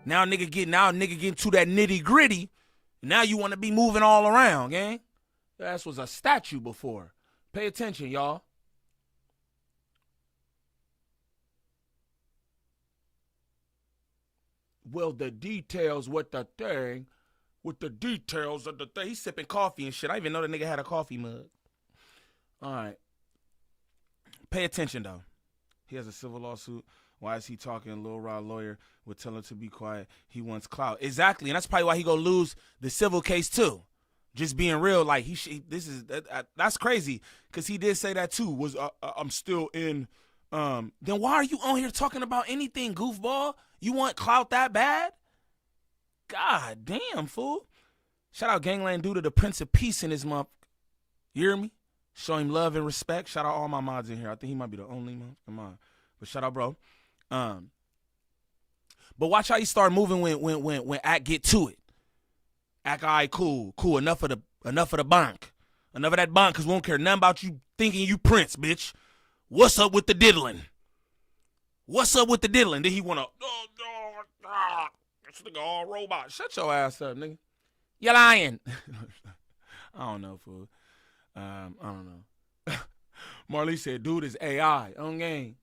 Now nigga getting to that nitty gritty. Now you wanna be moving all around, gang. That was a statue before. Pay attention, y'all. Well, the details with the details of the thing. He's sipping coffee and shit. I didn't even know the nigga had a coffee mug. All right. Pay attention, though. He has a civil lawsuit. Why is he talking? Lil Rod lawyer would tell him to be quiet. He wants clout. Exactly, and that's probably why he gonna lose the civil case, too. Just being real, like, that's crazy, because he did say that, too, was I'm still in. Then why are you on here talking about anything, goofball? You want clout that bad? God damn, fool. Shout out Gangland due to the Prince of Peace in this month. You hear me? Show him love and respect. Shout out all my mods in here. I think he might be the only mod. But shout out, bro. But watch how you start moving when Act get to it. Act, all right, cool. Enough of the bonk. Enough of that bonk, because we don't care nothing about you thinking you Prince, bitch. What's up with the diddling? Then he wanna, this nigga all robot. Shut your ass up, nigga. You lying. I don't know, fool. I don't know. Marley said, dude is AI. On game.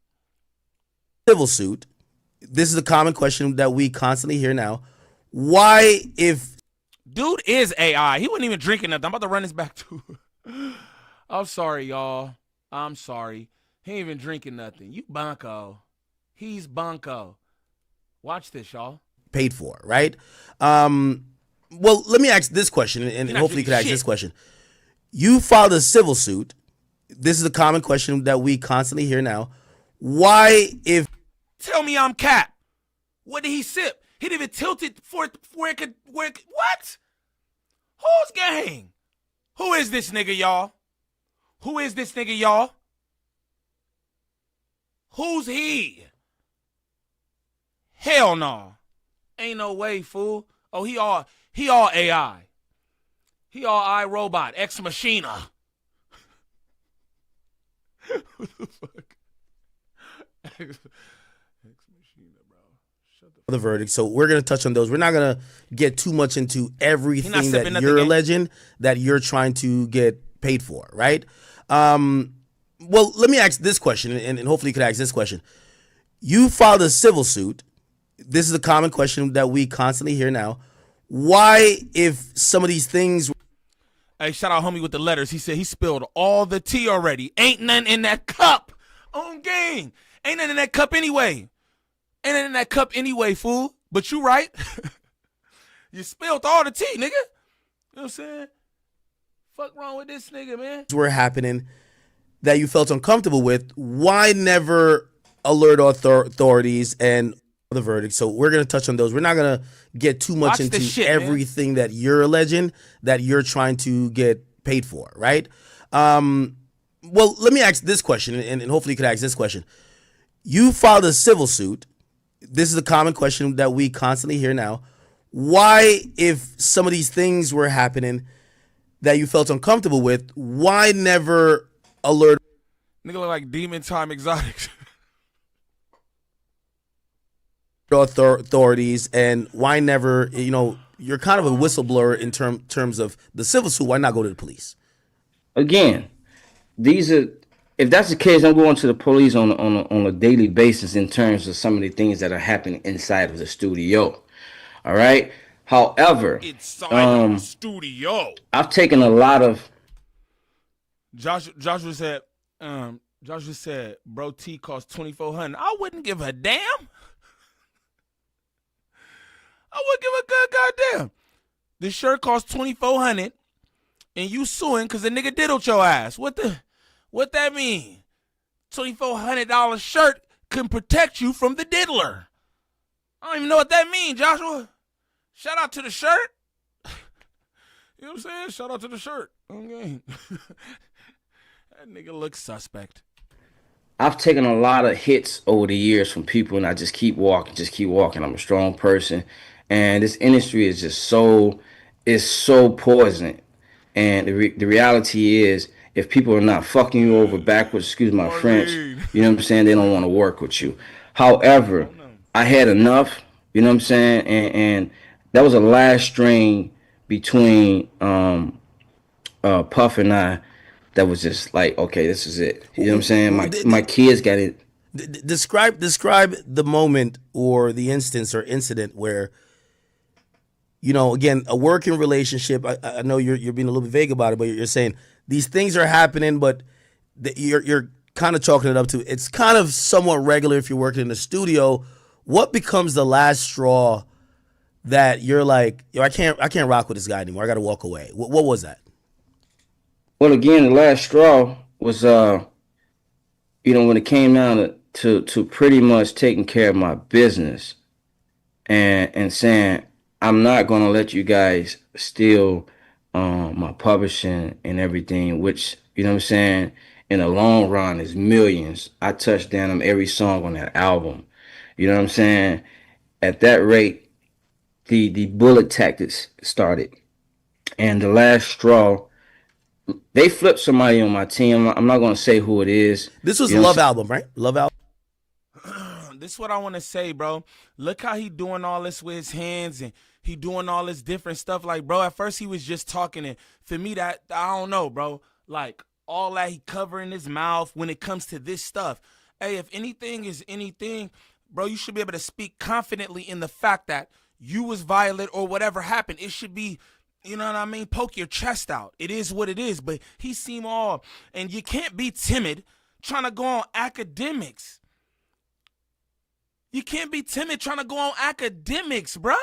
Civil suit. This is a common question that we constantly hear now. Why, if dude is AI, he wasn't even drinking nothing. I'm about to run this back too. I'm sorry, y'all. I'm sorry. He ain't even drinking nothing. You bunko. He's bunko. Watch this, y'all. Paid for, right? Well, let me ask this question, and hopefully you can ask this question. You filed a civil suit. This is a common question that we constantly hear now. Why, if... Tell me I'm cap. What did he sip? He didn't even tilt it for where it could... What? Who's gang? Who is this nigga, y'all? Who's he? Hell no. Ain't no way, fool. Oh, he all AI. He all iRobot, Ex Machina. What the fuck? Ex Machina, bro. Shut the verdict. So we're going to touch on those. We're not going to get too much into everything that you're alleging that you're trying to get paid for, right? Well, let me ask this question, and hopefully you could ask this question. You filed a civil suit. This is a common question that we constantly hear now. Why, if some of these things... Hey, shout out homie with the letters. He said he spilled all the tea already. Ain't nothing in that cup. On game. Ain't nothing in that cup anyway. Fool. But you right. You spilled all the tea, nigga. You know what I'm saying? Fuck wrong with this nigga, man? Were happening that you felt uncomfortable with. Why never alert authorities and the verdict? So we're going to touch on those. We're not going to get too much into everything that you're alleging that you're trying to get paid for, right? Well, let me ask this question, and hopefully you could ask this question. You filed a civil suit. This is a common question that we constantly hear now. Why, if some of these things were happening that you felt uncomfortable with, why never alert... Nigga look like Demon Time Exotics. authorities, and why never, you're kind of a whistleblower in terms of the civil suit. Why not go to the police? Again, if that's the case, I'm going to the police on a daily basis in terms of some of the things that are happening inside of the studio. All right. However, inside the studio, I've taken a lot of. Joshua said, bro, T cost $2,400. I wouldn't give a damn. I wouldn't give a good goddamn. The shirt costs $2,400, and you suing because the nigga diddled your ass. What that mean? $2,400 shirt can protect you from the diddler. I don't even know what that means, Joshua. Shout out to the shirt. You know what I'm saying? Shout out to the shirt. Okay. That nigga looks suspect. I've taken a lot of hits over the years from people, and I just keep walking. I'm a strong person, and this industry is just so poison. And the reality is, if people are not fucking you over backwards, excuse my French, Maureen. you know what I'm saying, they don't want to work with you. However, I had enough, you know what I'm saying, and that was a last string between Puff and I that was just like, okay, this is it. You know what I'm saying? My kids got it. Describe the moment or the instance or incident where, you know, again, a working relationship. I know you're being a little bit vague about it, but you're saying these things are happening, but you're kind of chalking it up to it's kind of somewhat regular if you're working in the studio. What becomes the last straw that you're like, yo, I can't rock with this guy anymore. I got to walk away. What was that? Well, again, the last straw was when it came down to pretty much taking care of my business and saying I'm not gonna let you guys steal my publishing and everything, which, you know what I'm saying, in the long run is millions. I touched down on every song on that album. You know what I'm saying? At that rate, the bullet tactics started. And the last straw, they flipped somebody on my team. I'm not gonna say who it is. This was You know what I'm Love album, right? Love album. This is what I want to say, bro. Look how he doing all this with his hands and he doing all this different stuff. Like, bro, at first he was just talking, and for me, that I don't know, bro. Like all that he covering his mouth when it comes to this stuff. Hey, if anything is anything, bro, you should be able to speak confidently in the fact that you was violent or whatever happened. It should be, you know what I mean? Poke your chest out. It is what it is. But he seemed all, and you can't be timid trying to go on Akademiks. You can't be timid trying to go on Akademiks, bruh.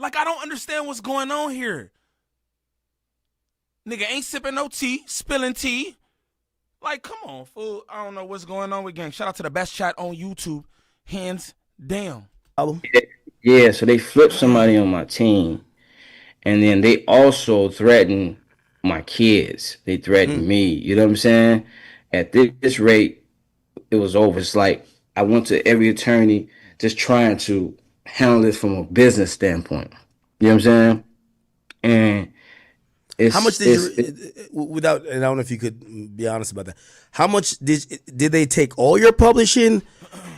Like, I don't understand what's going on here. Nigga ain't sipping no tea, spilling tea. Like, come on, fool. I don't know what's going on with gang. Shout out to the best chat on YouTube. Hands down. Album. Yeah, so they flipped somebody on my team. And then they also threatened my kids. They threatened me. You know what I'm saying? At this rate, it was over. It's like I went to every attorney just trying to handle this from a business standpoint. You know what I'm saying? And it's, How much did you, without, and I don't know if you could be honest about that. How much did they take all your publishing?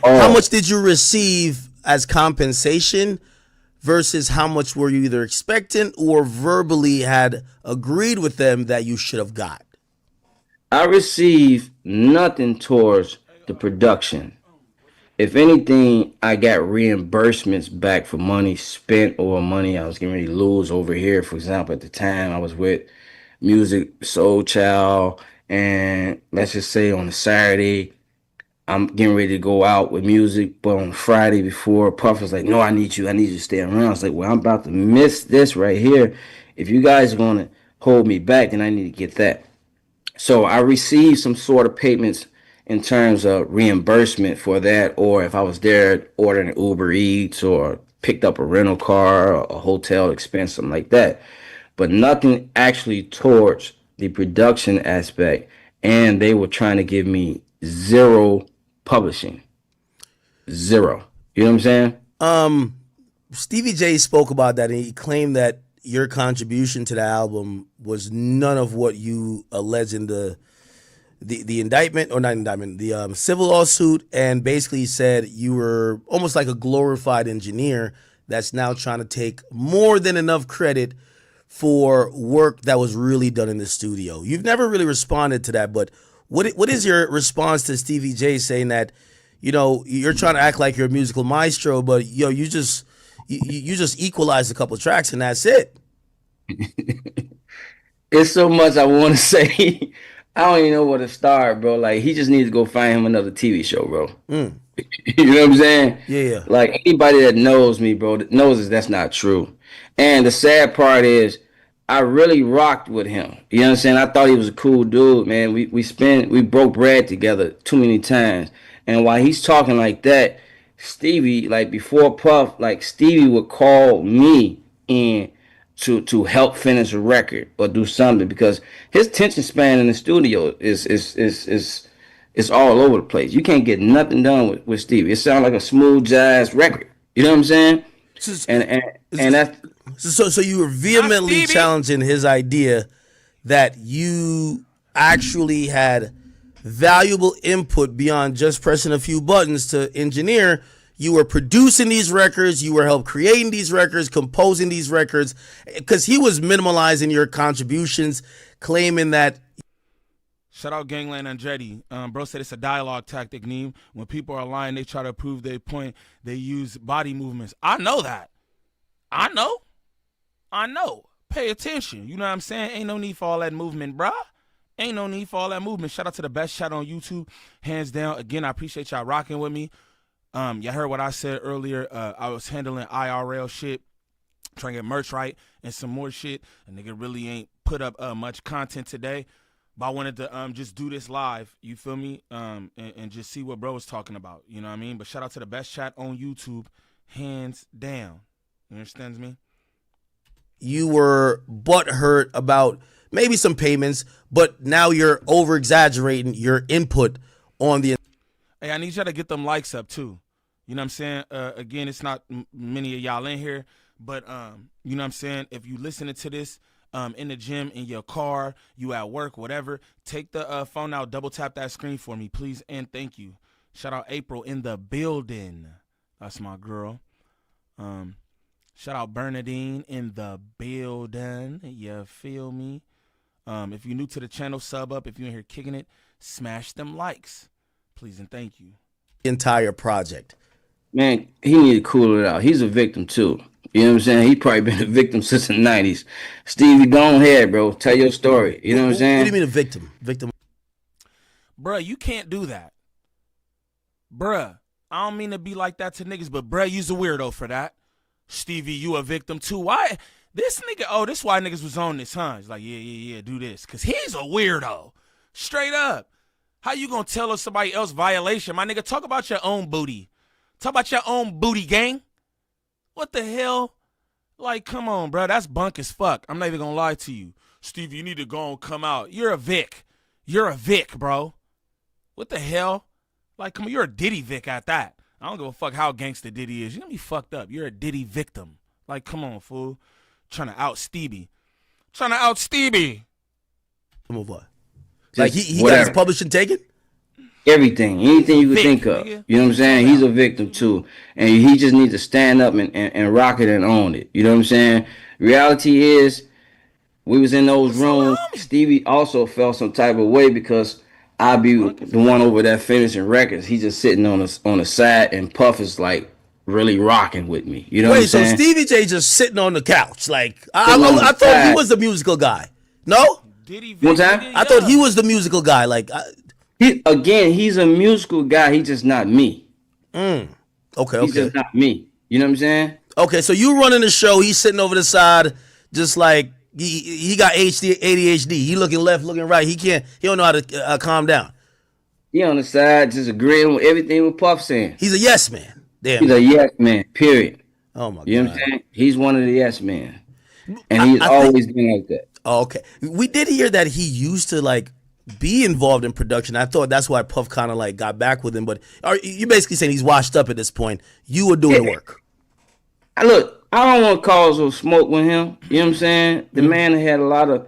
How much did you receive as compensation versus how much were you either expecting or verbally had agreed with them that you should have got? I received nothing towards the production. If anything, I got reimbursements back for money spent or money I was getting ready to lose over here. For example, at the time I was with Music Soul Child, and let's just say on a Saturday, I'm getting ready to go out with music, but on Friday before, Puff was like, no, I need you to stay around. I was like, well, I'm about to miss this right here. If you guys are going to hold me back, then I need to get that. So I received some sort of payments in terms of reimbursement for that, or if I was there ordering Uber Eats or picked up a rental car or a hotel expense, something like that. But nothing actually towards the production aspect. And they were trying to give me zero publishing. Zero. You know what I'm saying? Stevie J spoke about that, and he claimed that your contribution to the album was none of what you allege in the indictment, or not indictment, the civil lawsuit, and basically said you were almost like a glorified engineer that's now trying to take more than enough credit for work that was really done in the studio. You've never really responded to that, but what is your response to Stevie J saying that, you know, you're trying to act like you're a musical maestro, but yo, you just equalized a couple tracks and that's it? It's so much I want to say. I don't even know where to start, bro. Like, he just needs to go find him another TV show, bro. You know what I'm saying? Yeah. Like, anybody that knows me, bro, that knows that's not true. And the sad part is, I really rocked with him. You know what I'm saying? I thought he was a cool dude, man. We broke bread together too many times. And while he's talking like that, Stevie, like before Puff, like Stevie would call me in to help finish a record or do something, because his attention span in the studio is all over the place. You can't get nothing done with Stevie. It sounds like a smooth jazz record. You know what I'm saying? and that's So you were vehemently Stevie. challenging his idea that you actually had valuable input beyond just pressing a few buttons to engineer. You were producing these records, you were help creating these records, composing these records, because he was minimalizing your contributions, claiming that. Shout out Gangland Andretti. Bro said it's a dialogue tactic, Niem. When people are lying, they try to prove their point. They use body movements. I know that. I know. Pay attention. You know what I'm saying? Ain't no need for all that movement, bruh. Ain't no need for all that movement. Shout out to the best shot on YouTube. Hands down. Again, I appreciate y'all rocking with me. Y'all heard what I said earlier. I was handling IRL shit, trying to get merch right and some more shit. A nigga really ain't put up much content today. But I wanted to just do this live, you feel me? And just see what bro was talking about, you know what I mean? But shout out to the best chat on YouTube, hands down. You understand me? You were butthurt about maybe some payments, but now you're over-exaggerating your input on the. Hey, I need y'all to get them likes up too. You know what I'm saying? Again, it's not many of y'all in here, but you know what I'm saying? If you listening to this in the gym, in your car, you at work, whatever, take the phone out, double tap that screen for me, please, and thank you. Shout out April in the building. That's my girl. Shout out Bernadine in the building. You feel me? If you're new to the channel, sub up. If you're in here kicking it, smash them likes. Please and thank you. Entire project. man, he need to cool it out. He's a victim too. You know what I'm saying? He probably been a victim since the 90s. Stevie, go ahead, bro. Tell your story. You know what I'm saying? What do you mean a victim? Victim. Bruh, you can't do that. Bruh, I don't mean to be like that to niggas, but bruh, you's a weirdo for that. Stevie, you a victim too. Why? This nigga, oh, this why niggas was on this, huh? He's like, yeah, do this. Because he's a weirdo. Straight up. How you gonna tell us somebody else violation? My nigga, talk about your own booty. Talk about your own booty, gang. What the hell? Like, come on, bro. That's bunk as fuck. I'm not even gonna lie to you. Stevie, you need to go and come out. You're a Vic. You're a Vic, bro. What the hell? Like, come on, you're a Diddy Vic at that. I don't give a fuck how gangsta Diddy is. You're gonna be fucked up. You're a Diddy victim. Like, come on, fool. Trying to out Stevie. Trying to out Stevie. Of what? Like, he got whatever. his publishing taken? Everything, anything you could Vic, think of. nigga. You know what I'm saying? He's a victim too. And he just needs to stand up and rock it and own it. You know what I'm saying? Reality is, we was in those rooms. Stevie also felt some type of way because I be the one over there finishing records. He's just sitting on the side, and Puff is like really rocking with me. You know what I'm Wait, so saying? Stevie J just sitting on the couch. Like, I Sitting on the thought he side. was the musical guy. No? Diddy Vic. One time? nigga, I thought yeah. he was the musical guy. Like, He's a musical guy. He's just not me. He's okay. just not me. You know what I'm saying? Okay, so you running the show. He's sitting over the side, just like he got ADHD. He looking left, looking right. He don't know how to calm down. He on the side just agreeing with everything with Puff saying. He's a yes man. Damn. He's a yes man, period. Oh my You know god. what I'm saying? He's one of the yes men. And he's I always been like that. Oh, okay. We did hear that he used to like be involved in production. I thought that's why Puff kind of like got back with him. But you basically saying he's washed up at this point. You were doing the work. Look, I don't want to cause no smoke with him. You know what I'm saying? The man had a lot of,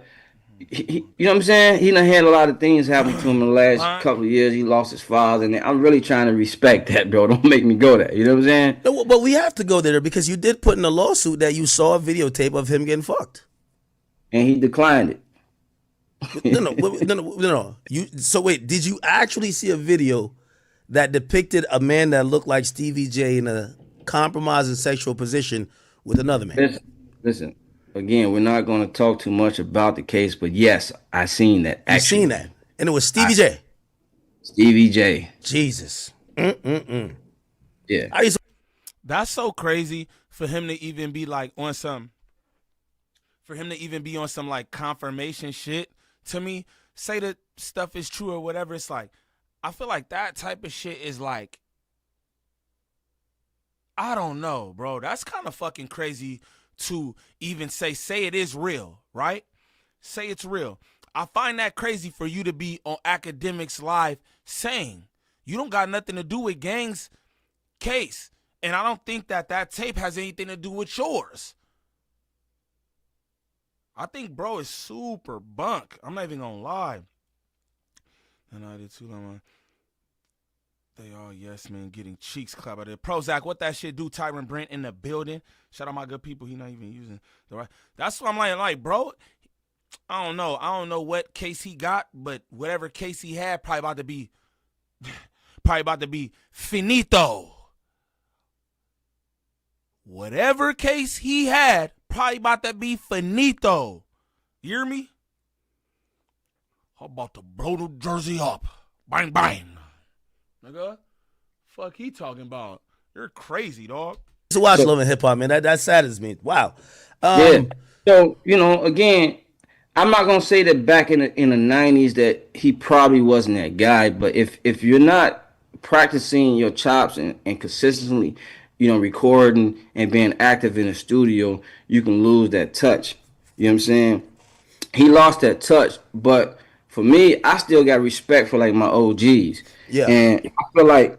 you know what I'm saying? He done had a lot of things happen to him in the last couple of years. He lost his father, and I'm really trying to respect that, bro. Don't make me go there. You know what I'm saying? No, but we have to go there because you did put in a lawsuit that you saw a videotape of him getting fucked. And he declined it. No. So wait, did you actually see a video that depicted a man that looked like Stevie J in a compromising sexual position with another man? Listen. Again, we're not going to talk too much about the case, but yes, I seen that. You seen that? And it was Stevie J. Stevie J. Jesus. Yeah. That's so crazy for him to even be like on some, like confirmation shit to me. Say that stuff is true or whatever. It's like, I feel like that type of shit is like, I don't know, bro. That's kind of fucking crazy to even say it is real, right? Say it's real. I find that crazy for you to be on Akademiks Live saying you don't got nothing to do with Gang's case. And I don't think that tape has anything to do with yours. I think bro is super bunk. I'm not even gonna lie. And I did too long. They all yes man getting cheeks clapped out there. Prozac, what that shit do? Tyron Brent in the building. Shout out my good people. He not even using the right. That's what I'm like, bro. I don't know what case he got, but whatever case he had, probably about to be finito. Whatever case he had, probably about to be finito. You hear me? How about to blow the jersey up? Bang, bang. Nigga, fuck he talking about? You're crazy, dog. To watch Love and Hip Hop, man. That saddens me. Wow. Yeah. So, again, I'm not gonna say that back in the 90s that he probably wasn't that guy, but if you're not practicing your chops and consistently, recording and being active in the studio, you can lose that touch. You know what I'm saying? He lost that touch, but for me, I still got respect for like my OGs. Yeah. And I feel like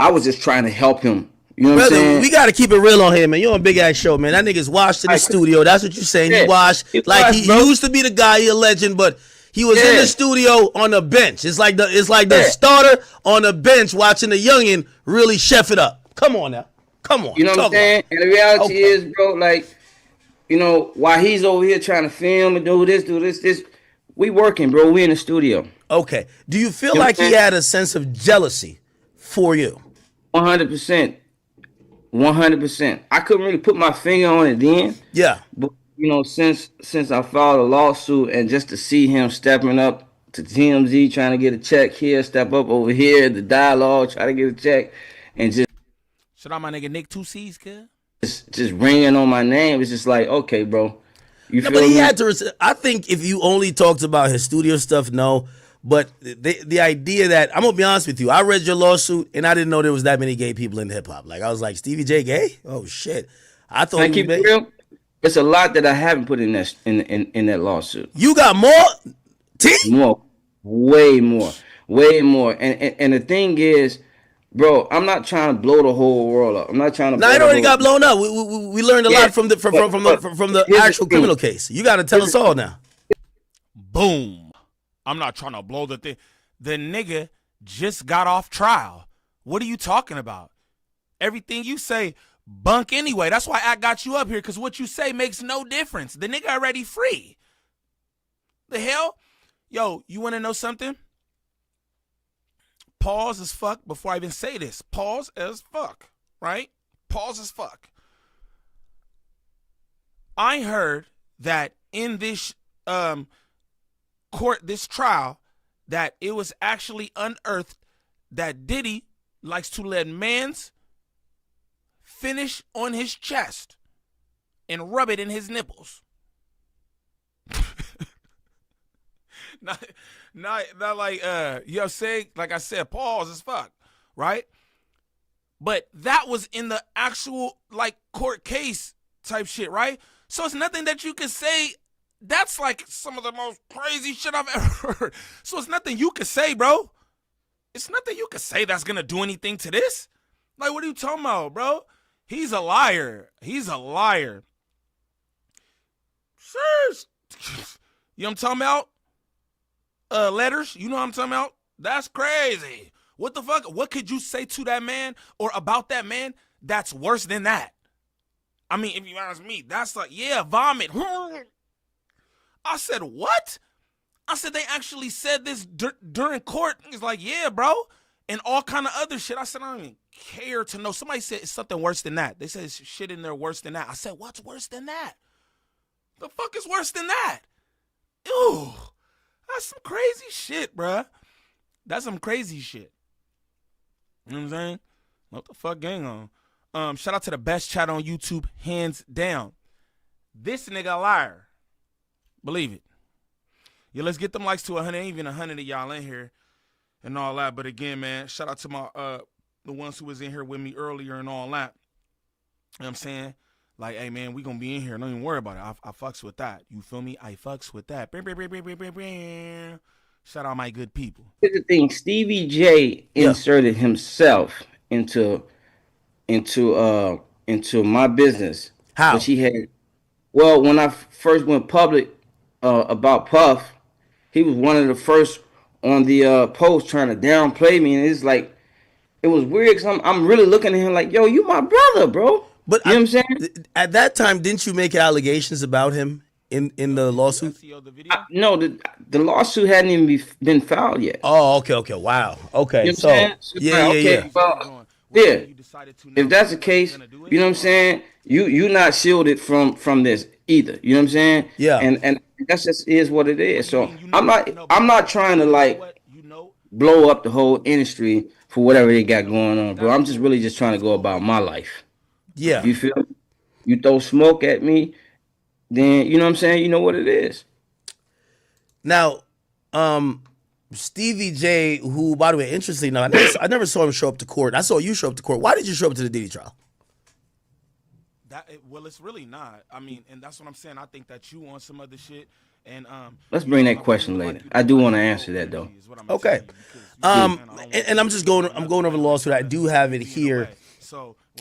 I was just trying to help him. You know what I'm Brother, saying? we got to keep it real on here, man. You're on Big Ass Show, man. That nigga's washed in the studio. That's what you're saying. Yeah. He washed. Like, he used to be the guy, he a legend, but he was in the studio on the bench. It's like the starter on the bench watching the youngin really chef it up. Come on now. Come on. You know what I'm saying? And the reality is, bro, like, while he's over here trying to film and do this, we working, bro. We in the studio. Okay. Do you feel like he had a sense of jealousy for you? 100%. 100%. I couldn't really put my finger on it then. Yeah. But, since I filed a lawsuit and just to see him stepping up to TMZ, trying to get a check here, step up over here, the dialogue, try to get a check, and just shout out my nigga Nick 2C's, kid. Just ringing on my name. It's just like, okay, bro. You feel but he me? had to. I think if you only talked about his studio stuff, no. But the idea that, I'm gonna be honest with you, I read your lawsuit and I didn't know there was that many gay people in hip hop. Like, I was like, Stevie J gay? Oh shit! I thought Can I he keep was it real? It's a lot that I haven't put in that in that lawsuit. You got more? More, way more. And the thing is, bro, I'm not trying to blow the whole world up. I'm not trying to. Nah, it already got blown up. We learned a lot from the actual criminal case. You got to tell us all now. Boom. I'm not trying to blow the thing. The nigga just got off trial. What are you talking about? Everything you say, bunk anyway. That's why I got you up here, because what you say makes no difference. The nigga already free. The hell? Yo, you want to know something? Pause as fuck before I even say this. Pause as fuck, right? Pause as fuck. I heard that in this this trial, that it was actually unearthed that Diddy likes to let mans finish on his chest and rub it in his nipples. Not like you know what I'm saying? Like I said, pause as fuck, right? But that was in the actual like court case type shit, right? So it's nothing that you could say. That's like some of the most crazy shit I've ever heard. So it's nothing you could say, bro. It's nothing you could say that's gonna do anything to this. Like, what are you talking about, bro? He's a liar. He's a liar. Sheesh. You know what I'm talking about? Letters. You know what I'm talking about? That's crazy. What the fuck? What could you say to that man or about that man that's worse than that? I mean, if you ask me, that's like, yeah, vomit. I said, what? I said, they actually said this during court. He's like, yeah, bro. And all kind of other shit. I said, I don't even care to know. Somebody said it's something worse than that. They said it's shit in there worse than that. I said, what's worse than that? The fuck is worse than that? Ew. That's some crazy shit, bruh. That's some crazy shit. You know what I'm saying? What the fuck gang on? Shout out to the best chat on YouTube, hands down. This nigga a liar. Believe it. Yeah, let's get them likes to 100. Ain't even 100 of y'all in here and all that. But again, man, shout out to my the ones who was in here with me earlier and all that. You know what I'm saying? Like, hey, man, we gonna be in here. Don't even worry about it. I fucks with that. You feel me? I fucks with that. Shout out my good people. Here's the thing. Stevie J inserted himself into into my business, How? which he had. Well, when I first went public about Puff, he was one of the first on the post trying to downplay me, and it's like it was weird because I'm really looking at him like, yo, you my brother, bro. But You know what I'm saying? at that time, didn't you make allegations about him in the lawsuit? No, the lawsuit hadn't even been filed yet. Oh, okay, wow, okay, You know what I'm saying? So, yeah. okay, well, yeah. If that's the case, you know what I'm saying? You not shielded from this either. You know what I'm saying? Yeah. And that's just is what it is. So I'm not trying to like blow up the whole industry for whatever they got going on, bro. I'm just really just trying to go about my life. Yeah. You feel me? You throw smoke at me, then you know what I'm saying? You know what it is. Now, Stevie J, who, by the way, interestingly enough, I never saw him show up to court. I saw you show up to court. Why did you show up to the Diddy trial? Well, it's really not. I mean, and that's what I'm saying. I think that you on some other shit. And let's bring that question later. I do want to answer that though. Okay. And I'm just going over the lawsuit. I do have it here.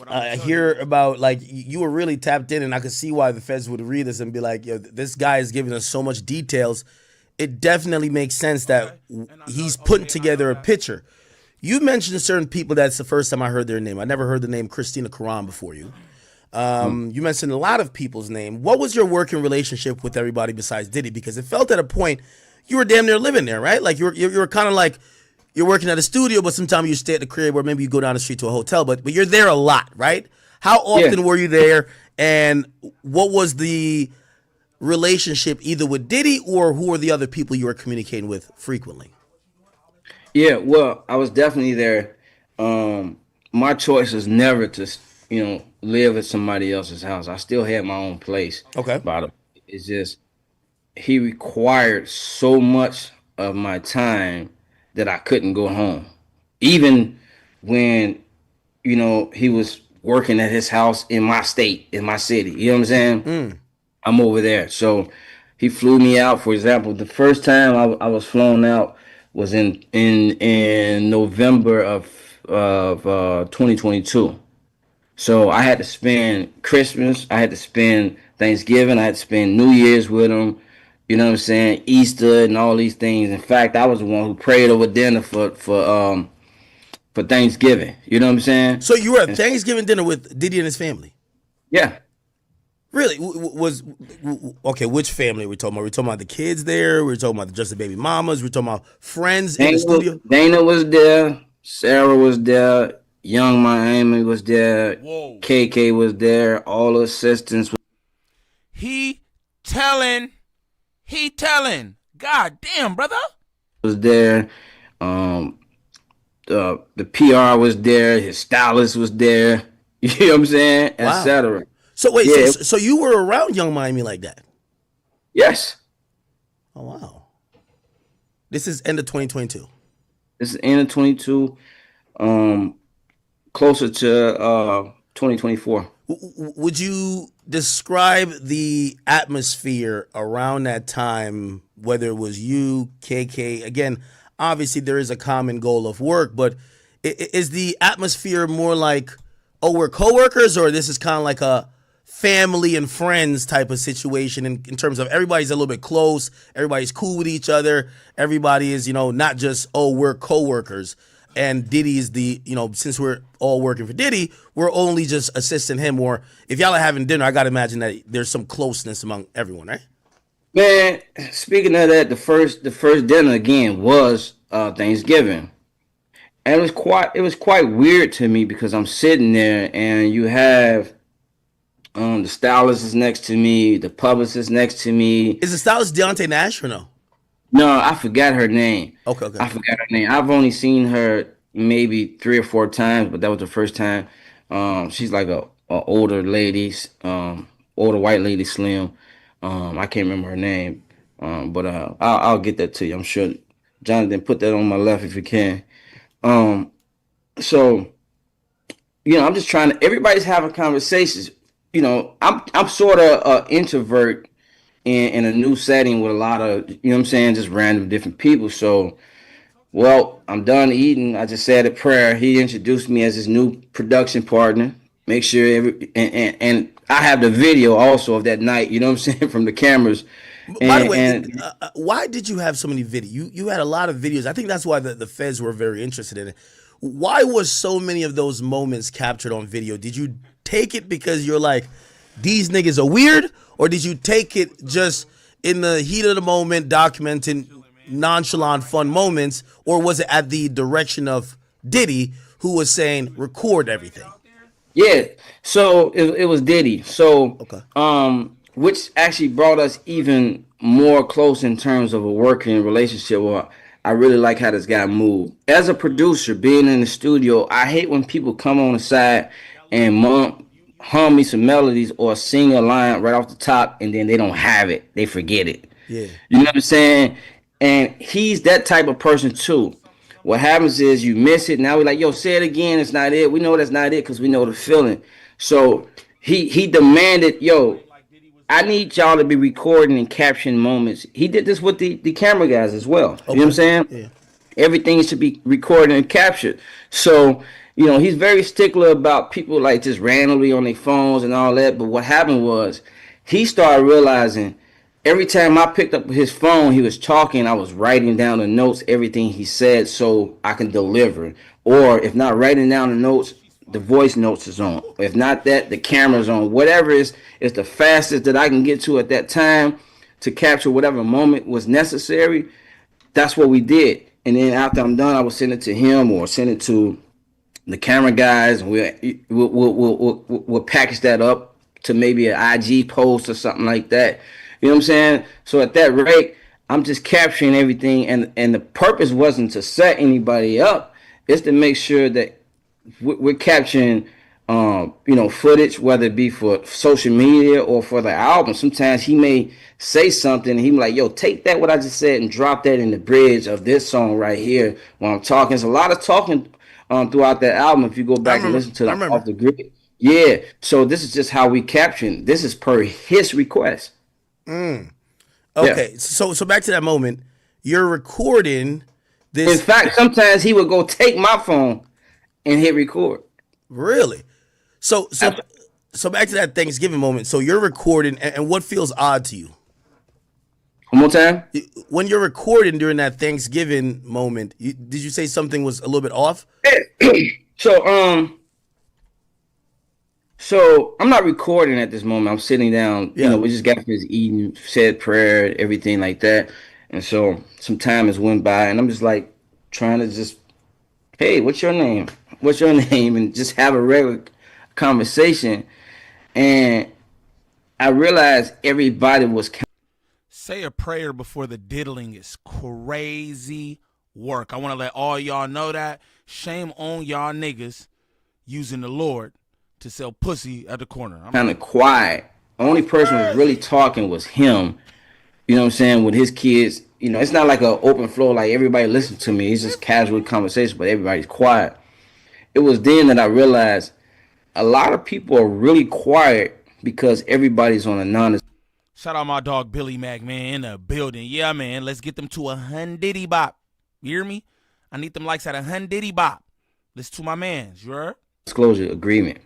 I hear about like you were really tapped in, and I could see why the feds would read this and be like, "Yo, this guy is giving us so much details." It definitely makes sense that he's putting together a picture. You mentioned certain people. That's the first time I heard their name. I never heard the name Christina Karan before you. You mentioned a lot of people's name. What was your working relationship with everybody besides Diddy? Because it felt at a point you were damn near living there, right? Like you were kind of like you're working at a studio, but sometimes you stay at the crib, or maybe you go down the street to a hotel. But you're there a lot, right? How often were you there, and what was the relationship either with Diddy or who are the other people you were communicating with frequently? Yeah, well, I was definitely there. My choice was never to, live at somebody else's house. I still had my own place. Okay. But it's just he required so much of my time that I couldn't go home. Even when, he was working at his house in my state, in my city. You know what I'm saying? I'm over there. So he flew me out. For example, the first time I was flown out was in November of 2022. So I had to spend Christmas, I had to spend Thanksgiving, I had to spend New Year's with him. You know what I'm saying? Easter and all these things. In fact, I was the one who prayed over dinner for Thanksgiving. You know what I'm saying? So you were at Thanksgiving dinner with Diddy and his family? Yeah. Really? Okay, which family are we talking about? Are we talking about the kids there? We're talking about just the baby mamas? We're talking about friends in the studio? Dana was there. Sarah was there. Young Miami was there. Whoa. KK was there. All the assistants. He telling. God damn, brother. Was there. The PR was there. His stylist was there. You know what I'm saying? Wow. Etc. So wait, Yeah. so you were around Young Miami like that? Yes. Oh wow. This is end of 2022. This is end of 22. Closer to 2024. Would you describe the atmosphere around that time, whether it was you, KK? Again, obviously there is a common goal of work, but is the atmosphere more like, oh, we're coworkers, or this is kind of like a family and friends type of situation in terms of everybody's a little bit close, everybody's cool with each other, everybody is, not just, oh, we're coworkers. And Diddy is since we're all working for Diddy, we're only just assisting him. Or if y'all are having dinner, I got to imagine that there's some closeness among everyone, right? Man, speaking of that, the first dinner again was Thanksgiving. And it was quite weird to me because I'm sitting there and you have the stylist is next to me, the publicist next to me. Is the stylist Deontay Nash or no? No, I forgot her name. Okay. I forgot her name. I've only seen her maybe 3 or 4 times, but that was the first time. She's like a older lady, older white lady, slim. I can't remember her name, but I'll get that to you. I'm sure Jonathan put that on my left if you can. So, I'm just trying to. Everybody's having conversations. I'm sort of an introvert in a new setting with a lot of, just random different people. So, I'm done eating. I just said a prayer. He introduced me as his new production partner. make sure and I have the video also of that night. You know what I'm saying, from the cameras. By the way, And why did you have so many videos? You had a lot of videos. I think that's why the feds were very interested in it. Why was so many of those moments captured on video? Did you take it because you're like, these niggas are weird? Or did you take it just in the heat of the moment, documenting nonchalant, fun moments? Or was it at the direction of Diddy, who was saying, record everything? yeah, so it was Diddy. So Okay. Which actually brought us even more close in terms of a working relationship. Where I really like how this guy moved. As a producer, being in the studio, I hate when people come on the side and hum me some melodies or sing a line right off the top, and then they don't have it. They forget it. Yeah. You know what I'm saying? And he's that type of person too. What happens is you miss it. Now we're like, yo, say it again. It's not it. We know that's not it because we know the feeling. So he demanded, yo, I need y'all to be recording and capturing moments. He did this with the camera guys as well. You know what I'm saying? Yeah. Everything should be recorded and captured. So, you know, he's very stickler about people like just randomly on their phones and all that. But what happened was he started realizing every time I picked up his phone, he was talking, I was writing down the notes, everything he said, so I can deliver. Or if not writing down the notes, the voice notes is on. If not that, the camera's on. Whatever is the fastest that I can get to at that time to capture whatever moment was necessary. That's what we did. And then after I'm done, I would send it to him or send it to the camera guys, and we'll package that up to maybe an IG post or something like that. You know what I'm saying? So at that rate, I'm just capturing everything, and the purpose wasn't to set anybody up. It's to make sure that we're capturing, footage, whether it be for social media or for the album. Sometimes he may say something, and he be like, yo, take that what I just said and drop that in the bridge of this song right here while I'm talking. There's a lot of talking throughout that album if you go back and listen to the Off the Grid. Yeah, so this is just how we capturing. This is per his request. Okay, Yeah. so back to that moment. You're recording this. In fact, sometimes he would go take my phone and hit record. Really? So back to that Thanksgiving moment. So you're recording, and what feels odd to you? One more time? When you're recording during that Thanksgiving moment, did you say something was a little bit off? So I'm not recording at this moment. I'm sitting down. Yeah. You know, we just got finished eating, said prayer, everything like that. And so some time has went by, and I'm just like trying to just, hey, what's your name? What's your name? And just have a regular conversation. And I realized everybody was Say a prayer before the diddling is crazy work. I want to let all y'all know that. Shame on y'all niggas using the Lord to sell pussy at the corner. kind of quiet. The only person who was really talking was him. You know what I'm saying? With his kids. You know, it's not like an open floor, like everybody listens to me. It's just casual conversation, but everybody's quiet. It was then that I realized a lot of people are really quiet because everybody's on a non. Shout out my dog Billy Mac, man, in the building. Yeah, man, let's get them to 100 bop. You hear me? I need them likes at 100 bop. Listen to my mans, you heard? Disclosure agreement.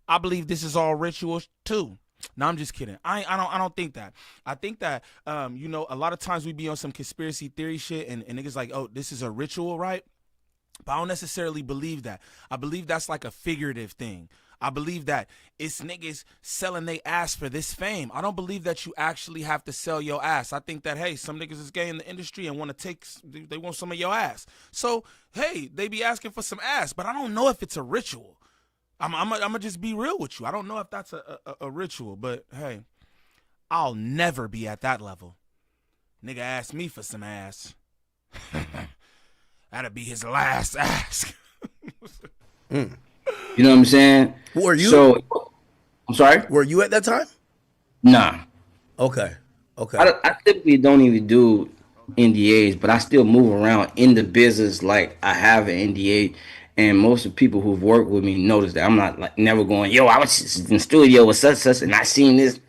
I believe this is all ritual too. No, I'm just kidding. I don't think that. I think that a lot of times we be on some conspiracy theory shit and niggas like, oh, this is a ritual, right? But I don't necessarily believe that. I believe that's like a figurative thing. I believe that it's niggas selling they ass for this fame. I don't believe that you actually have to sell your ass. I think that, hey, some niggas is gay in the industry and they want some of your ass. So, hey, they be asking for some ass, but I don't know if it's a ritual. I'm gonna just be real with you. I don't know if that's a ritual, but hey, I'll never be at that level. Nigga asked me for some ass. That'd be his last ask. You know what I'm saying? Were you? So, I'm sorry? Were you at that time? Nah. Okay. I typically don't even do NDAs, but I still move around in the business like I have an NDA. And most of the people who've worked with me notice that I'm not like never going, yo, I was in the studio with such and I seen this.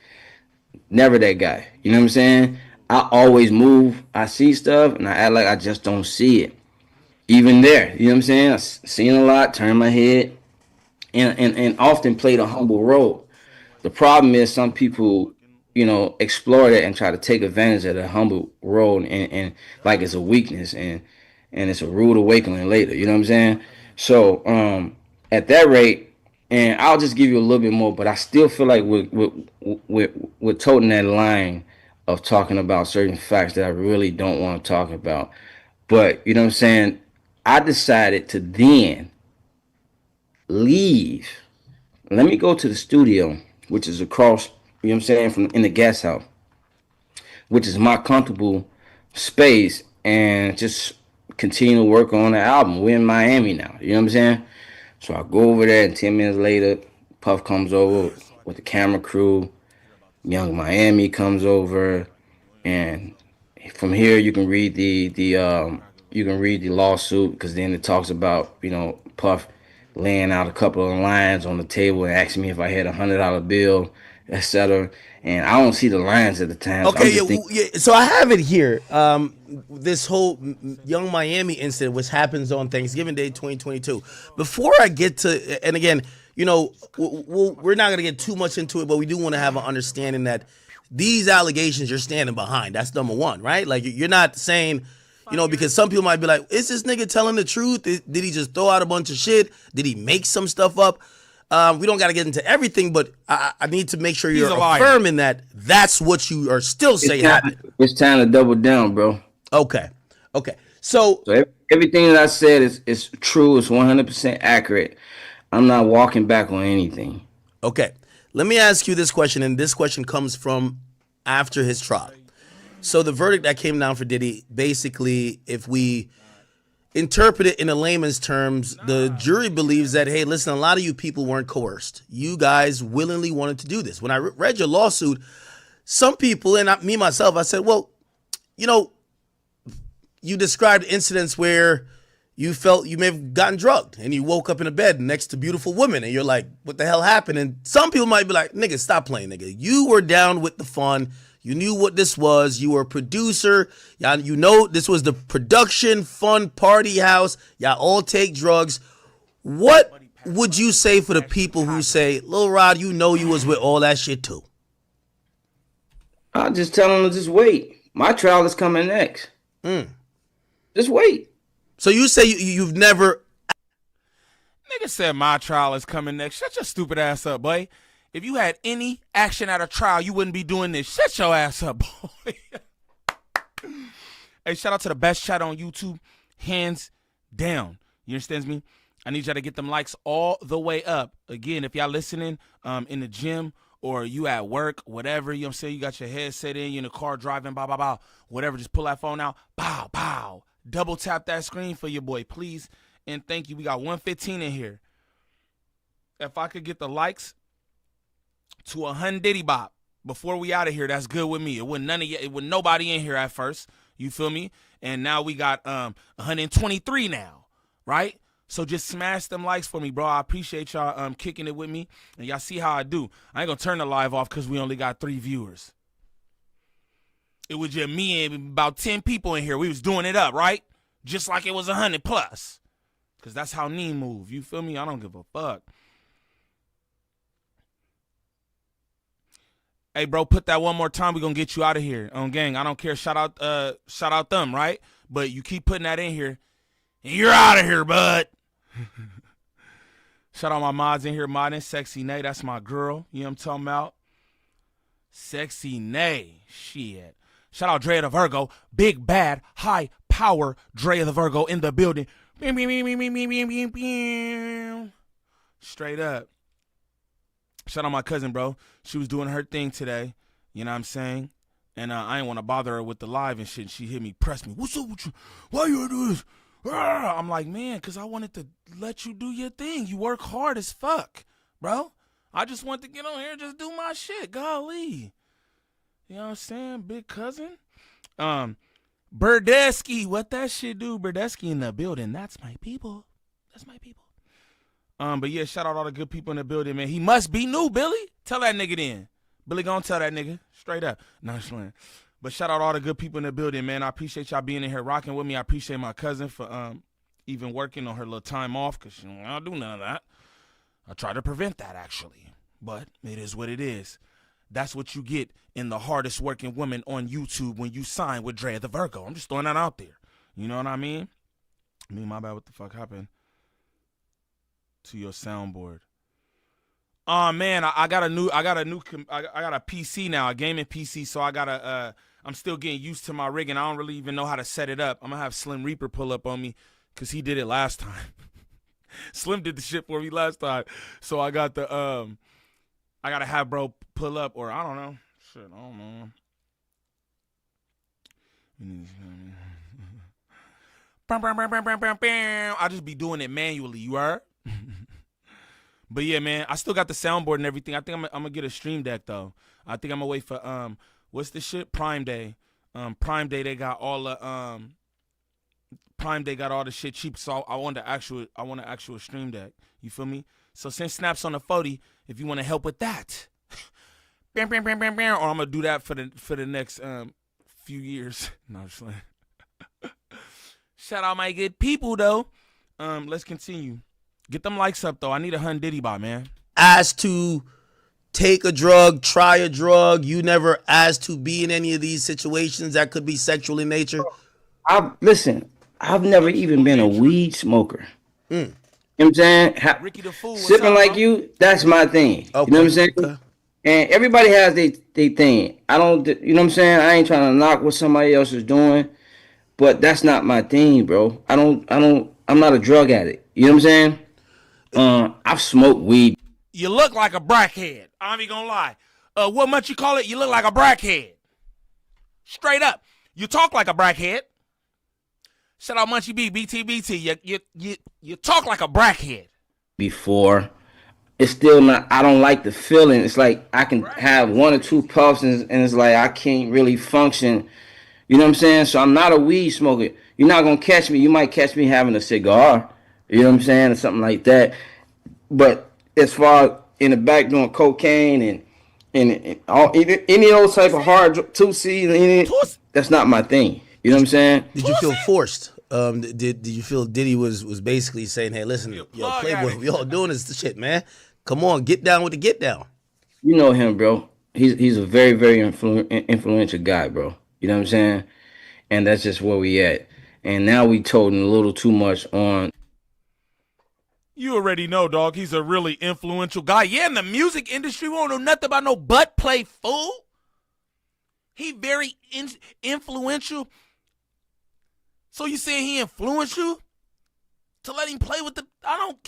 Never that guy. You know what I'm saying? I always move. I see stuff and I act like I just don't see it. Even there, you know what I'm saying? I've seen a lot, turn my head, and often played a humble role. The problem is some people, explore that and try to take advantage of the humble role and like it's a weakness and it's a rude awakening later. You know what I'm saying? So at that rate, and I'll just give you a little bit more, but I still feel like we're toting that line of talking about certain facts that I really don't want to talk about. But you know what I'm saying? I decided to then leave. Let me go to the studio, which is across, you know what I'm saying, from in the guest house, which is my comfortable space, and just continue to work on the album. We're in Miami now, you know what I'm saying? So I go over there, and 10 minutes later, Puff comes over with the camera crew. Young Miami comes over, and from here you can read the lawsuit, because then it talks about Puff laying out a couple of lines on the table and asking me if I had $100 bill, etc. And I don't see the lines at the time. Okay, so so I have it here. This whole Young Miami incident, which happens on Thanksgiving Day 2022. Before I get to, and again, we're not going to get too much into it, but we do want to have an understanding that these allegations you're standing behind. That's number one, right? Like, you're not saying, because some people might be like, is this nigga telling the truth? Did he just throw out a bunch of shit? Did he make some stuff up? We don't got to get into everything, but I need to make sure you're affirming that that's what you are still saying happened. It's time to double down, bro. Okay. So everything that I said is true. It's 100% accurate. I'm not walking back on anything. Okay. Let me ask you this question, and this question comes from after his trial. So the verdict that came down for Diddy, basically, if we interpret it in a layman's terms, the jury believes that, hey, listen, a lot of you people weren't coerced. You guys willingly wanted to do this. When I read your lawsuit, some people, and me myself, I said, well, you described incidents where you felt you may have gotten drugged and you woke up in a bed next to beautiful women and you're like, what the hell happened? And some people might be like, nigga, stop playing, nigga. You were down with the fun. You knew what this was. You were a producer. Y'all, this was the production fun party house. Y'all all take drugs. What would you say for the people who say, Lil Rod, you was with all that shit too? I'll just tell them to just wait. My trial is coming next. Just wait. So you say you've never... Nigga said my trial is coming next. Shut your stupid ass up, boy. If you had any action at a trial, you wouldn't be doing this. Shut your ass up, boy. Hey, shout out to the best chat on YouTube. Hands down. You understand me? I need y'all to get them likes all the way up. Again, if y'all listening in the gym or you at work, whatever, you know what I'm saying? You got your headset in, you in the car driving, bow, bow, bow. Whatever, just pull that phone out. Bow, bow. Double tap that screen for your boy, please. And thank you. We got 115 in here. If I could get the likes to 100 bop before we out of here, that's good with me. It wasn't nobody in here at first. You feel me? And now we got 123 now, right? So just smash them likes for me, bro. I appreciate y'all kicking it with me. And y'all see how I do. I ain't gonna turn the live off because we only got 3 viewers. It was just me and about 10 people in here. We was doing it up, right? Just like it was 100 plus. Because that's how Niem move. You feel me? I don't give a fuck. Hey, bro, put that one more time. We're going to get you out of here. On gang, I don't care. Shout out them, right? But you keep putting that in here. And you're out of here, bud. Shout out my mods in here modding. Sexy Nay, that's my girl. You know what I'm talking about? Sexy Nay. Shit. Shout out Dre the Virgo. Big, bad, high power Dre the Virgo in the building. Straight up. Shout out my cousin, bro. She was doing her thing today. You know what I'm saying? And I didn't want to bother her with the live and shit. She hit me, press me. What's up with you? Why you do this? I'm like, man, because I wanted to let you do your thing. You work hard as fuck, bro. I just want to get on here and just do my shit. Golly. You know what I'm saying? Big cousin. Burdesky. What that shit do? Burdesky in the building. That's my people. That's my people. But yeah, shout out all the good people in the building, man. He must be new, Billy. Tell that nigga then. Billy gonna tell that nigga. Straight up. No, slang. But shout out all the good people in the building, man. I appreciate y'all being in here rocking with me. I appreciate my cousin for even working on her little time off because she don't do none of that. I try to prevent that, actually. But it is what it is. That's what you get in the hardest working woman on YouTube when you sign with Drea the Virgo. I'm just throwing that out there. You know what I mean? My bad. What the fuck happened to your soundboard? Oh man, I got a PC now, a gaming PC. So I gotta. I'm still getting used to my rig, and I don't really even know how to set it up. I'm gonna have Slim Reaper pull up on me because he did it last time. Slim did the shit for me last time, so I got the I gotta have bro pull up, or I don't know. Shit, I don't know. I just be doing it manually. You heard? But yeah, man, I still got the soundboard and everything. I think I'm gonna get a stream deck though. I think I'm gonna wait for what's the shit? Prime Day. Prime Day they got all the Prime Day got all the shit cheap. So I want an actual stream deck. You feel me? So send snaps on the 40 if you want to help with that. Or I'm gonna do that for the next few years. No, I'm just like shout out my good people though. Let's continue. Get them likes up though. I need a hun Diddy bot, man. Asked to take a drug, try a drug. You never asked to be in any of these situations that could be sexual in nature. Listen, I've never even been a weed smoker. You know what I'm saying? Ricky the Fool, sipping like you, that's my thing. Okay. You know what I'm saying? Okay. And everybody has their thing. I don't, you know what I'm saying? I ain't trying to knock what somebody else is doing, but that's not my thing, bro. I'm not a drug addict. You know what I'm saying? I've smoked weed. You look like a brackhead. I'm even gonna lie. What much you call it? You look like a brackhead. Straight up. You talk like a brackhead. Shout out Munchie B, BT. You talk like a brackhead. Before, it's still not. I don't like the feeling. It's like I can have one or two puffs and it's like I can't really function. You know what I'm saying? So I'm not a weed smoker. You're not gonna catch me. You might catch me having a cigar. You know what I'm saying, or something like that. But as far in the back doing cocaine and all any of those type of hard 2C, that's not my thing. You know what I'm saying? Did you feel forced? Did you feel Diddy was basically saying, "Hey, listen, yo, Playboy, we all doing this shit, man. Come on, get down with the get down." You know him, bro. He's a very, very influential guy, bro. You know what I'm saying? And that's just where we at. And now we toting a little too much on. You already know, dog. He's a really influential guy. Yeah, in the music industry, we don't know nothing about no butt play, fool. He very influential. So you saying he influenced you to let him play with the? I don't.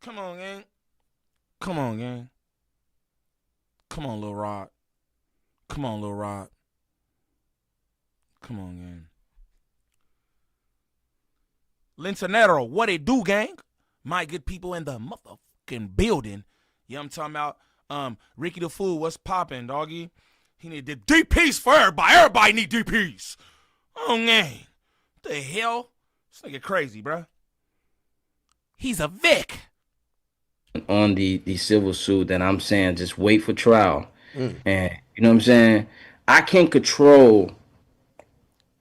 Come on, gang. Come on, gang. Come on, Lil Rod. Come on, Lil Rod. Come on, gang. Lintonero, what it do, gang? My good people in the motherfucking building. Yeah, I'm talking about Ricky the Fool. What's poppin', doggy? He need the DPs for everybody. Everybody need DPs. Oh, man. What the hell? This nigga crazy, bro. He's a Vic. On the civil suit that I'm saying just wait for trial. And you know what I'm saying? I can't control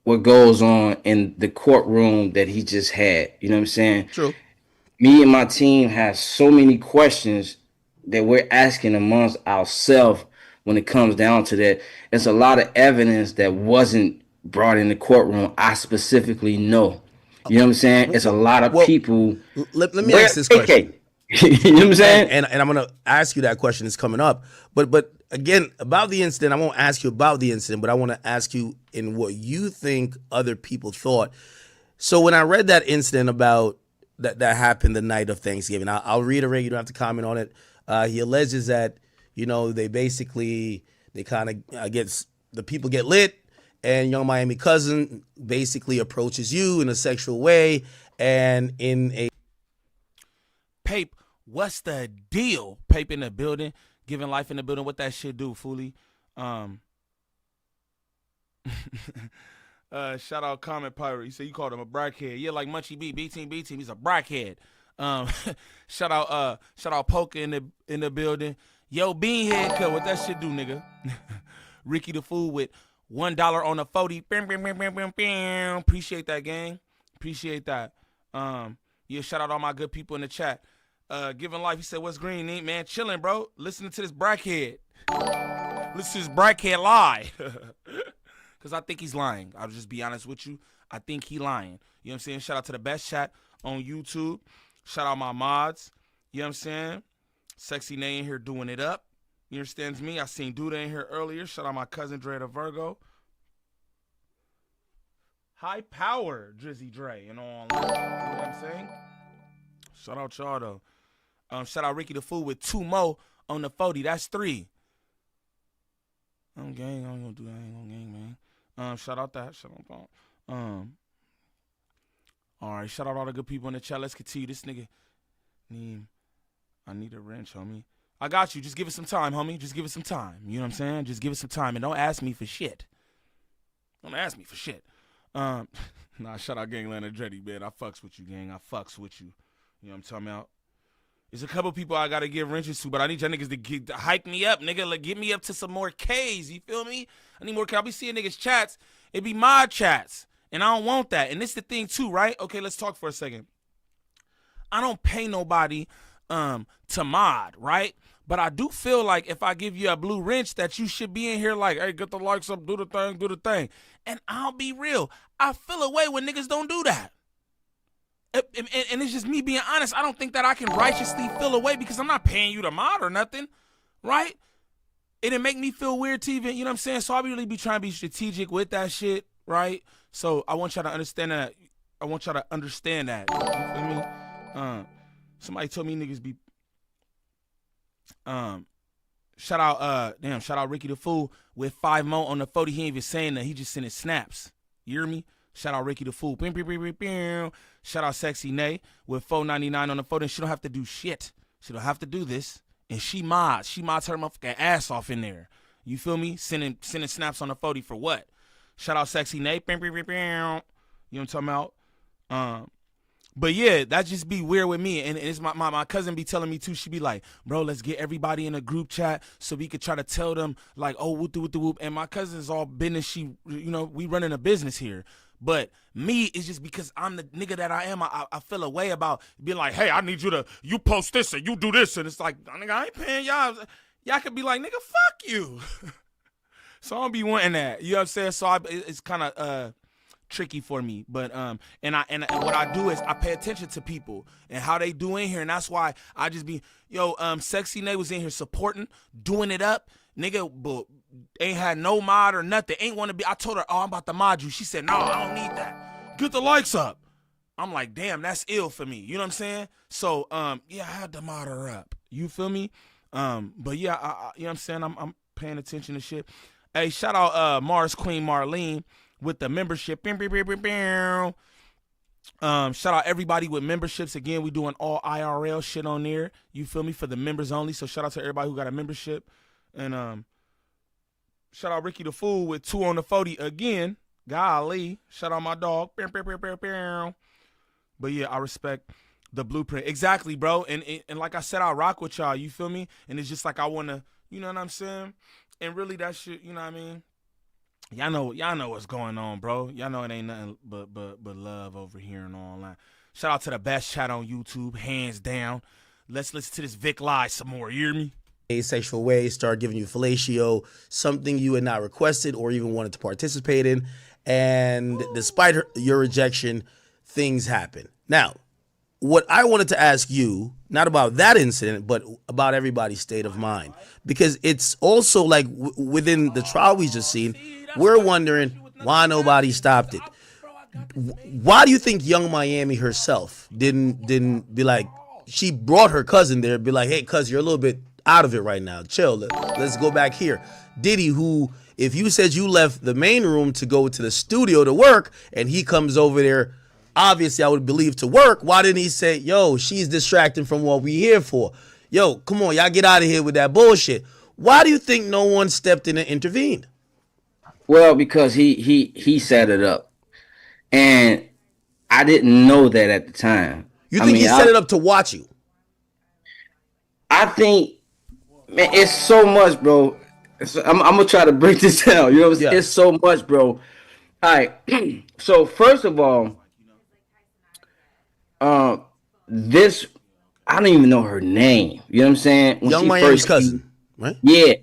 what goes on in the courtroom that he just had. You know what I'm saying? True. Me and my team have so many questions that we're asking amongst ourselves when it comes down to that. It's a lot of evidence that wasn't brought in the courtroom. I specifically know. You know what I'm saying? It's a lot of people. Let me ask this question. You know what I'm saying? And I'm gonna ask you that question. It's coming up. But again, about the incident, I won't ask you about the incident, but I want to ask you in what you think other people thought. So when I read that incident about that happened the night of Thanksgiving, I'll reiterate. You don't have to comment on it. He alleges that they kind of the people get lit, and Young Miami Cousin basically approaches you in a sexual way, and in a Pape, what's the deal? Pape in the building, giving life in the building. What that shit do, Foolie? Shout out Comment Pirate. He said you called him a brackhead. Yeah, like Munchie B, B team. He's a brackhead. Shout out Poker in the building. Yo, Beanhead, cut what that shit do, nigga? Ricky the Fool with $1 on a 40. Appreciate that, gang. Appreciate that. Yeah, shout out all my good people in the chat. Giving Life, he said, what's green, Niem? Man, chilling, bro. Listening to this brackhead. Listen to this brackhead lie. Because I think he's lying. I'll just be honest with you. I think he lying. You know what I'm saying? Shout out to the best chat on YouTube. Shout out my mods. You know what I'm saying? Sexy Nay in here doing it up. You understands me? I seen Duda in here earlier. Shout out my cousin Dre the Virgo. High power Drizzy Dre and all. You know what I'm saying? Shout out y'all though. Shout out Ricky the Fool with 2 more on the 40. That's 3. I'm gang. I ain't gonna do that. I ain't gonna gang, man. Shout out that. Shout out. All right. Shout out all the good people in the chat. Let's continue. This nigga, Niem, I need a wrench, homie. I got you. Just give it some time, homie. Just give it some time. You know what I'm saying? Just give it some time and don't ask me for shit. Don't ask me for shit. Nah, shout out Gangland Dreddy, man. I fucks with you, gang. I fucks with you. You know what I'm talking about? There's a couple people I gotta give wrenches to, but I need y'all niggas to hype me up, nigga. Like, get me up to some more K's. You feel me? I need more K's. I be seeing niggas chats. It be my chats, and I don't want that. And this the thing too, right? Okay, let's talk for a second. I don't pay nobody to mod, right? But I do feel like if I give you a blue wrench that you should be in here like, hey, get the likes up, do the thing, do the thing. And I'll be real. I feel a way when niggas don't do that. And it's just me being honest. I don't think that I can righteously feel a way because I'm not paying you to mod or nothing, right? It'd make me feel weird to even, you know what I'm saying? So I really be trying to be strategic with that shit, right? So I want y'all to understand that. I want y'all to understand that. You feel me? Somebody told me niggas be shout out Ricky the Fool with 5 more on the 40. He ain't even saying that. He just sending snaps. You hear me? Shout out Ricky the Fool. Shout out Sexy Nay with $4.99 on the 40. She don't have to do shit. She don't have to do this. And she mods her motherfucking ass off in there. You feel me? Sending snaps on the 40 for what? Shout out Sexy Nay. You know what I'm talking about? But yeah, that just be weird with me. And it's my cousin be telling me too. She be like, bro, let's get everybody in a group chat so we could try to tell them like, oh, whoop. And my cousin's all business. We running a business here. But me, it's just because I'm the nigga that I am. I feel a way about being like, hey, I need you post this and you do this. And it's like, nigga, I ain't paying y'all. Y'all could be like, nigga, fuck you. So I don't be wanting that. You know what I'm saying? So it's kind of tricky for me. But and what I do is I pay attention to people and how they do in here. And that's why I just be, Sexy Nay was in here supporting, doing it up. Nigga, but ain't had no mod or nothing. Ain't want to be. I told her, I'm about to mod you. She said, no, I don't need that. Get the likes up. I'm like, damn, that's ill for me. You know what I'm saying? So, yeah, I had to mod her up. You feel me? But yeah, you know what I'm saying? I'm paying attention to shit. Hey, shout out Mars Queen Marlene with the membership. Shout out everybody with memberships. Again, we doing all IRL shit on there. You feel me? For the members only. So shout out to everybody who got a membership. And shout out Ricky the Fool with 2 on the 40 again. Golly. Shout out my dog. But yeah, I respect the blueprint. Exactly, bro. And like I said, I rock with y'all. You feel me? And it's just like I want to, you know what I'm saying? And really that shit, you know what I mean? Y'all know what's going on, bro. Y'all know it ain't nothing but love over here and online. Shout out to the best chat on YouTube, hands down. Let's listen to this Vic Lie some more. You hear me? Asexual ways start giving you fellatio, something you had not requested or even wanted to participate in. And despite your rejection, things happen. Now, what I wanted to ask you, not about that incident, but about everybody's state of mind. Because it's also like within the trial we just seen, we're wondering why nobody stopped it. Why do you think Young Miami herself didn't be like, she brought her cousin there, be like, hey, cuz, you're a little bit out of it right now. Chill. Let's go back here. Diddy, who, if you said you left the main room to go to the studio to work and he comes over there, obviously I would believe to work, why didn't he say, yo, she's distracting from what we here for? Yo, come on, y'all get out of here with that bullshit. Why do you think no one stepped in and intervened? Well, because he set it up. And I didn't know that at the time. You think he set it up to watch you? I think, man, it's so much, bro. I'm gonna try to break this down. You know what I'm saying? Yeah. It's so much, bro. All right. So first of all, this I don't even know her name. You know what I'm saying? When Young she Miami's first cousin, right? Yeah,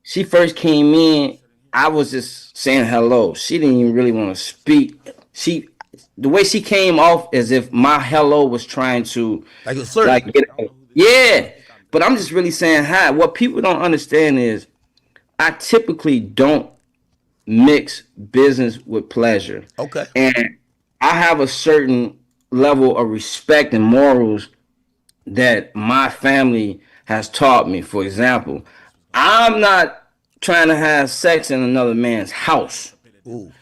she first came in. I was just saying hello. She didn't even really want to speak. The way she came off as if my hello was trying to Like it was flirting. yeah. But I'm just really saying hi. What people don't understand is I typically don't mix business with pleasure. Okay. And I have a certain level of respect and morals that my family has taught me. For example, I'm not trying to have sex in another man's house. Ooh.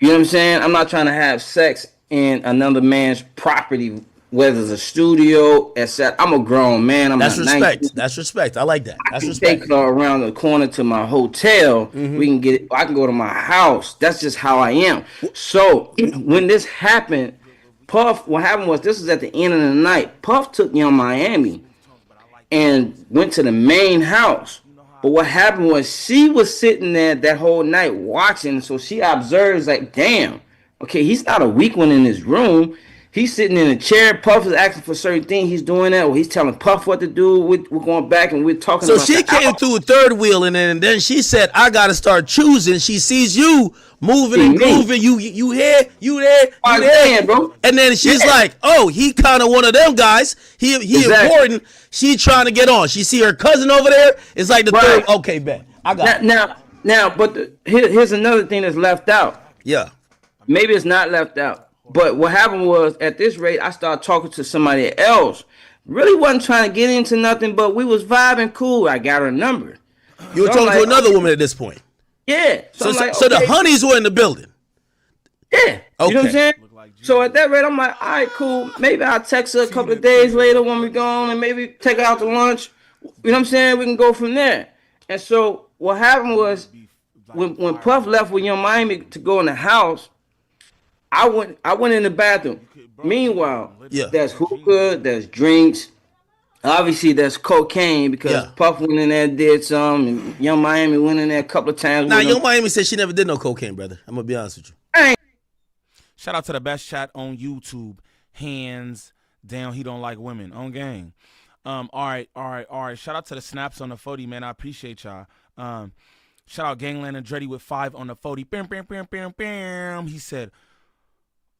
You know what I'm saying? I'm not trying to have sex in another man's property, whether it's a studio, etc. I'm a grown man. I'm That's not respect. 19. That's respect. I like that. I That's can respect. take her around the corner to my hotel. We can get. I can go to my house. That's just how I am. So when this happened, Puff. What happened was this was at the end of the night. Puff took me on Miami and went to the main house. But what happened was she was sitting there that whole night watching. So she observes like, damn, okay, he's not a weak one in his room. He's sitting in a chair. Puff is asking for certain things. He's doing that. Or he's telling Puff what to do. We're going back and we're talking So about she came through a third wheel, and then she said, "I gotta start choosing." She sees you moving and grooving. You here, you there, you there, bro. And then she's like, "Oh, he kind of one of them guys. He Exactly. important." She trying to get on. She see her cousin over there. It's like the third. Okay, bet I got it. Now, but here's another thing that's left out. Yeah. Maybe it's not left out. But what happened was, at this rate, I started talking to somebody else. Really wasn't trying to get into nothing, but we was vibing cool. I got her number. You were talking to another woman at this point. Yeah. So the honeys were in the building. Yeah. Okay. You know what I'm saying? So at that rate, I'm like, all right, cool. Maybe I'll text her a couple of days later when we're gone and maybe take her out to lunch. You know what I'm saying? We can go from there. And so what happened was, when Puff left with Young Miami to go in the house, I went in the bathroom. Meanwhile, there's hookah, there's drinks. Obviously, there's cocaine because Puff went in there and did some, and Young Miami went in there a couple of times. Now, Young Miami said she never did no cocaine, brother. I'm gonna be honest with you. Shout out to the best chat on YouTube. Hands down, he don't like women. On gang. All right. Shout out to the snaps on the 40, man. I appreciate y'all. Shout out Gangland and Dreddy with 5 on the 40. Bam, bam, bam, bam, bam. He said,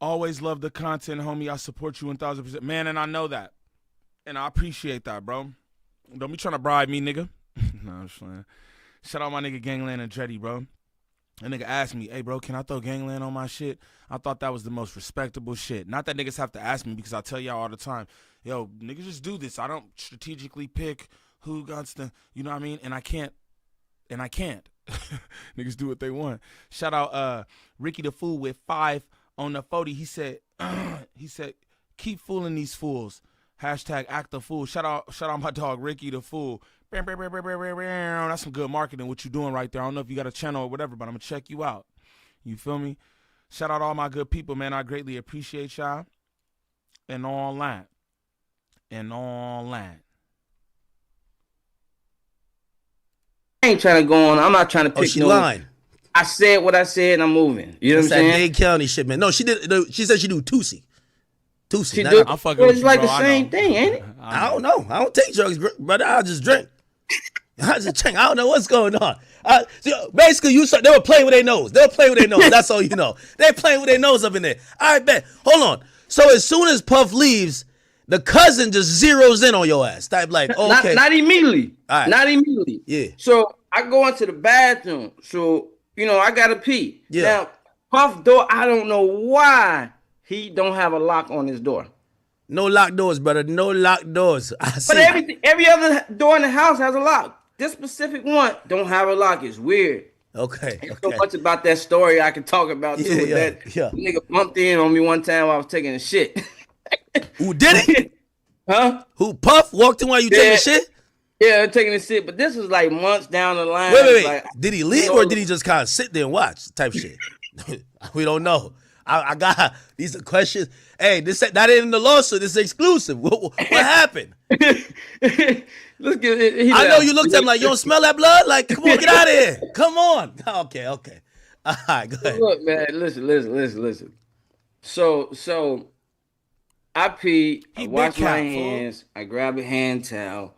always love the content, homie. I support you 1000%. Man, and I know that. And I appreciate that, bro. Don't be trying to bribe me, nigga. No, I'm just playing. Shout out my nigga Gangland and Dreddy, bro. That nigga asked me, hey, bro, can I throw Gangland on my shit? I thought that was the most respectable shit. Not that niggas have to ask me because I tell y'all all the time, yo, niggas just do this. I don't strategically pick who got the, you know what I mean? And I can't. Niggas do what they want. Shout out Ricky the Fool with 5 on the 40. He said, keep fooling these fools. Hashtag act the fool. Shout out my dog Ricky the Fool. That's some good marketing, what you doing right there. I don't know if you got a channel or whatever, but I'm going to check you out. You feel me? Shout out all my good people, man. I greatly appreciate y'all. And all that. I ain't trying to go on. I'm not trying to pick she lying. I said what I said and I'm moving. You know what I'm saying? That's that Dade County shit, man. No, she did. She said she do Tusi. She do. I'm fucking Well, with it's you, like bro. the same thing, ain't it? I don't know. I don't take drugs, brother. I just drink. I don't know what's going on. Basically, they were playing with their nose. That's all you know. They're playing with their nose up in there. All right, bet. Hold on. So as soon as Puff leaves, the cousin just zeroes in on your ass. Type like, okay. Not immediately. All right. Not immediately. Yeah. So I go into the bathroom. So, I got to pee. Yeah. Now, Puff door, I don't know why he don't have a lock on his door. No locked doors, brother. No locked doors. But every other door in the house has a lock. This specific one don't have a lock. It's weird. Okay. There's so much about that story I can talk about too. That nigga bumped in on me one time while I was taking a shit. Who did it? Huh? Who Puff walked in while you taking a shit? Yeah, taking a shit. But this was like months down the line. Wait. Like, did he leave or did he just kind of sit there and watch type shit? We don't know. I got these are questions. Hey, this that ain't in the lawsuit. This is exclusive. What happened? Let's get it. I know you looked at him like, you don't smell that blood? Like, come on, get out of here. Come on. Okay. All right, go ahead. Look, man, listen. So I pee, I He wash big my cat, fool. hands, I grab a hand towel,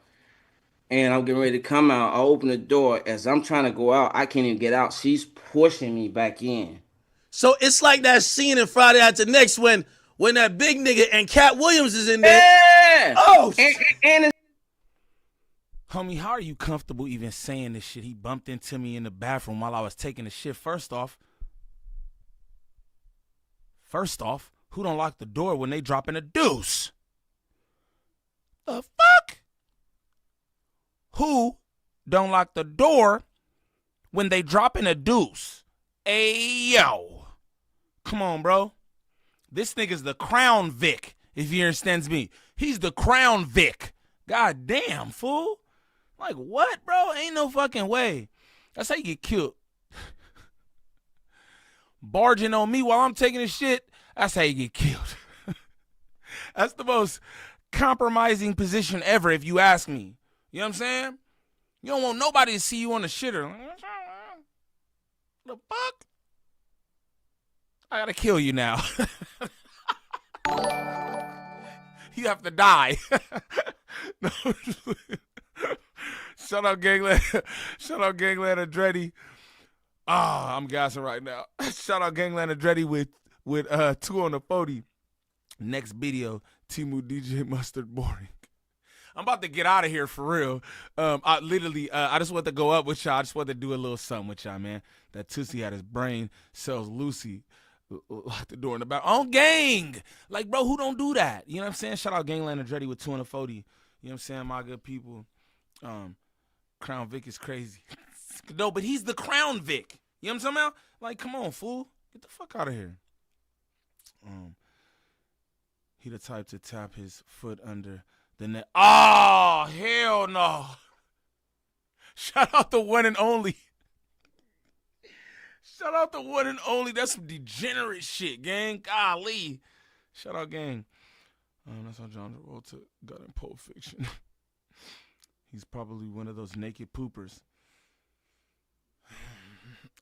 and I'm getting ready to come out. I open the door. As I'm trying to go out, I can't even get out. She's pushing me back in. So it's like that scene in Friday After Next when that big nigga and Cat Williams is in there. Yeah! Oh, And it's Homie, how are you comfortable even saying this shit? He bumped into me in the bathroom while I was taking the shit. First off, who don't lock the door when they dropping a deuce? The fuck? Who don't lock the door when they dropping a deuce? Ayo. Come on, bro. This nigga's the Crown Vic, if you understands me. He's the Crown Vic. God damn, fool. Like, what, bro? Ain't no fucking way. That's how you get killed. Barging on me while I'm taking a shit, that's how you get killed. That's the most compromising position ever, if you ask me. You know what I'm saying? You don't want nobody to see you on the shitter. The fuck? I gotta kill you now. You have to die. No. Shout out Gangland. Shout out Gangland Andretti. Ah, I'm gassing right now. Shout out Gangland Andretti with 2 on the 40. Next video, Timu DJ Mustard Boring. I'm about to get out of here for real. I just want to go up with y'all. I just want to do a little something with y'all, man. That Tootsie had his brain cells Lucy. Lock the door in the back. On gang. Like, bro, who don't do that? You know what I'm saying? Shout out Gangland Andretti with 2 on the 40. You know what I'm saying, my good people? Crown Vic is crazy. No, but he's the Crown Vic. You know what I'm talking about? Like, come on, fool. Get the fuck out of here. He the type to tap his foot under the net. Oh, hell no. Shout out the one and only. Shout out the one and only. That's some degenerate shit, gang. Golly. Shout out, gang. That's how John Travolta got in Pulp Fiction. He's probably one of those naked poopers.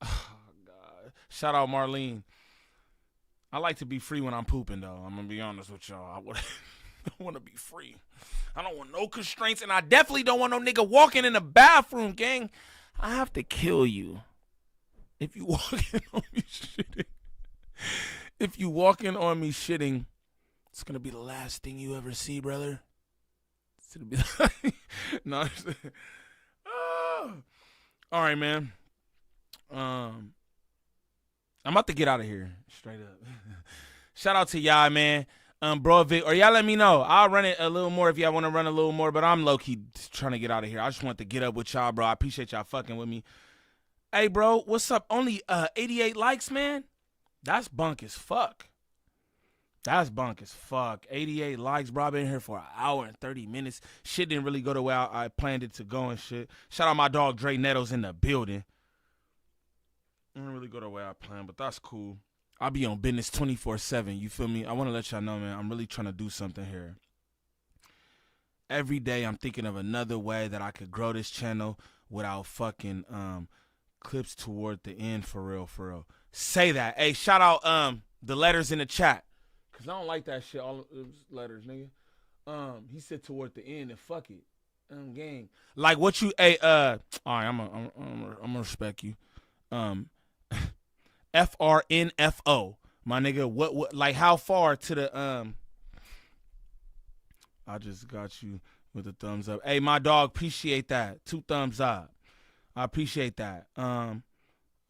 Oh, God. Shout out Marlene. I like to be free when I'm pooping, though. I'm going to be honest with y'all. I want to be free. I don't want no constraints, and I definitely don't want no nigga walking in the bathroom, gang. I have to kill you. If you walking on me shitting. If you walking on me shitting, it's going to be the last thing you ever see, brother. It's going to be no. Oh. All right, man. I'm about to get out of here. Straight up. Shout out to y'all, man. Bro, Vic, or y'all let me know. I'll run it a little more if y'all want to run a little more, but I'm low-key trying to get out of here. I just want to get up with y'all, bro. I appreciate y'all fucking with me. Hey, bro, what's up? Only 88 likes, man? That's bunk as fuck. That's bunk as fuck. 88 likes, bro. I've been here for an hour and 30 minutes. Shit didn't really go the way I planned it to go and shit. Shout out my dog Dre Netto's in the building. Didn't really go the way I planned, but that's cool. I'll be on business 24/7. You feel me? I want to let y'all know, man, I'm really trying to do something here. Every day I'm thinking of another way that I could grow this channel without fucking clips toward the end, for real, for real. Say that. Hey, shout out the letters in the chat. Cause I don't like that shit. All those letters, nigga. He said toward the end and fuck it. Gang. Like what you all right, I'm gonna respect you. FRNFO. My nigga, what like how far to the I just got you with a thumbs up. Hey, my dog, appreciate that. 2 thumbs up. I appreciate that.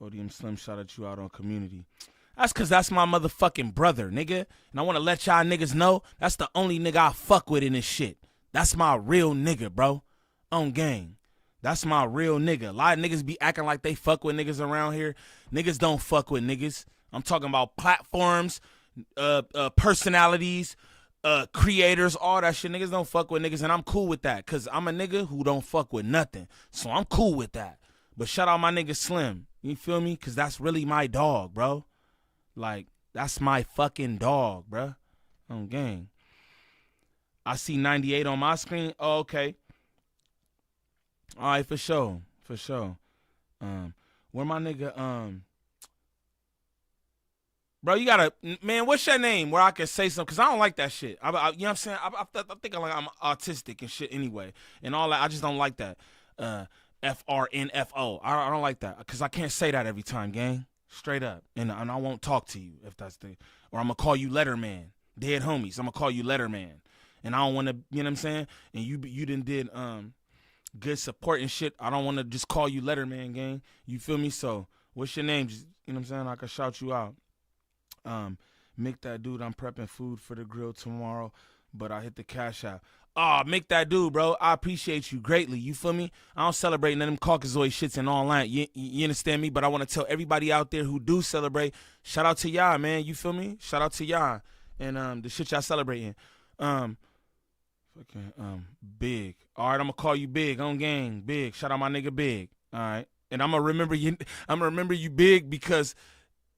Odium Slim shout at you out on community. That's cause that's my motherfucking brother, nigga. And I wanna let y'all niggas know that's the only nigga I fuck with in this shit. That's my real nigga, bro. On gang. That's my real nigga. A lot of niggas be acting like they fuck with niggas around here. Niggas don't fuck with niggas. I'm talking about platforms, personalities, creators, all that shit. Niggas don't fuck with niggas, and I'm cool with that, cause I'm a nigga who don't fuck with nothing. So I'm cool with that. But shout out my nigga Slim. You feel me? Cause that's really my dog, bro. Like, that's my fucking dog, bro. On gang. I see 98 on my screen. Oh, okay. All right, for sure. For sure. Where my nigga, Bro, you gotta, man, what's your name where I can say something? Because I don't like that shit. You know what I'm saying? I think I'm autistic and shit anyway. And all that. I just don't like that. FRNFO. I don't like that. Because I can't say that every time, gang. Straight up. And I won't talk to you if that's the, or I'm going to call you Letterman. Dead homies. I'm going to call you Letterman. And I don't want to, you know what I'm saying? And you done did good support and shit. I don't want to just call you Letterman, gang. You feel me? So, what's your name? Just, you know what I'm saying? I can shout you out. Make that dude, I'm prepping food for the grill tomorrow, but I hit the cash out. Make that dude, bro. I appreciate you greatly. You feel me? I don't celebrate none of them Caucasoid shits and online. You understand me? But I want to tell everybody out there who do celebrate, shout out to y'all, man. You feel me? Shout out to y'all and the shit y'all celebrating. Big. All right, I'm gonna call you Big on gang. Big. Shout out my nigga Big. All right, and I'm gonna remember you. I'm gonna remember you Big because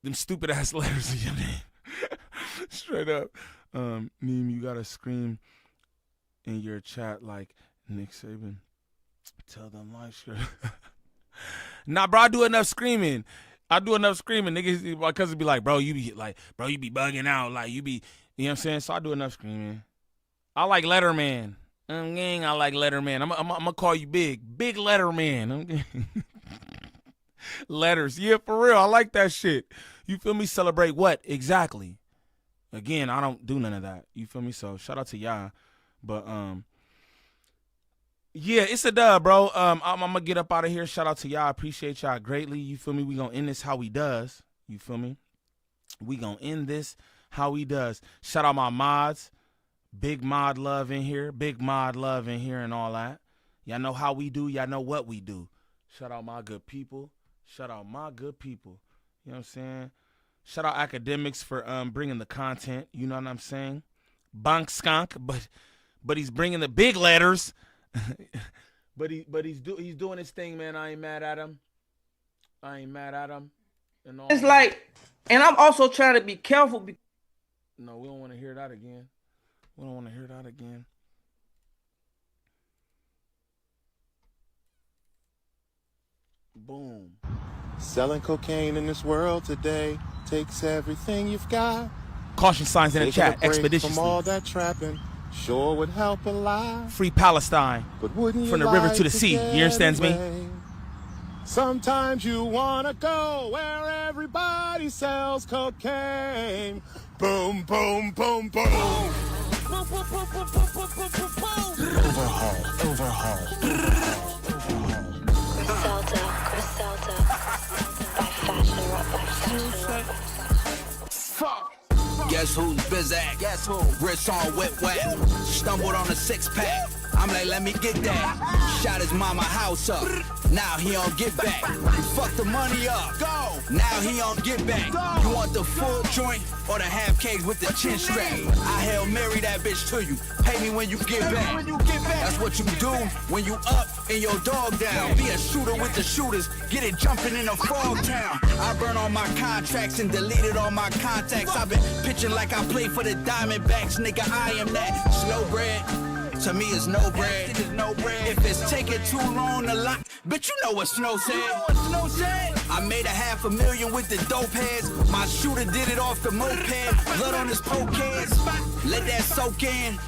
them stupid ass letters in your name. Straight up. Niem, you gotta scream in your chat like Nick Saban. Tell them life script. Nah, bro, I do enough screaming. Niggas, my cousin be like, bro, you be bugging out. Like, you be, you know what I'm saying? So I do enough screaming. I like Letterman. Gang, I like Letterman. I'm gonna call you Big. Big Letterman. Letters. Yeah, for real. I like that shit. You feel me? Celebrate what? Exactly. Again, I don't do none of that. You feel me? So shout out to y'all. But yeah, it's a dub, bro. I'm gonna get up out of here. Shout out to y'all. Appreciate y'all greatly. You feel me? We gonna end this how we does. You feel me? We gonna end this how we does. Shout out my mods. Big mod love in here. Big mod love in here and all that. Y'all know how we do. Y'all know what we do. Shout out my good people. Shout out my good people. You know what I'm saying? Shout out Akademiks for bringing the content. You know what I'm saying? Bonk skunk, but he's bringing the big letters. but he's doing his thing, man. I ain't mad at him. And all it's like, and I'm also trying to be careful. No, we don't want to hear that again. Boom. Selling cocaine in this world today takes everything you've got. Caution signs in the Taking a chat. break Expeditiously. from all that trapping sure would help a lot. Free Palestine. But wouldn't you From the river like to the sea. get You understand me? away? Sometimes you wanna go where everybody sells cocaine. Boom, boom, boom, boom. Overhaul. Griselda, by fashion rock. Guess who's busy? Guess who? Wrist on wet. Stumbled on a 6-pack. I'm like, let me get that. Shot his mama house up. Now he don't get back. He fucked the money up. Go. Now he don't get back. Go. You want the full joint or the half cake with the chin strap? I Hail Mary that bitch to you. Pay me when you get back. That's what you do when you up and your dog down. Be a shooter with the shooters. Get it jumping in a frog town. I burn all my contracts and deleted all my contacts. I've been pitching like I play for the Diamondbacks. Nigga, I am that. Slow bread. To me, it's no bread. If it's taking too long to lock, bitch, you know what Snow said. I made $500,000 with the dope heads. My shooter did it off the moped. Blood on his poke heads. Let that soak in.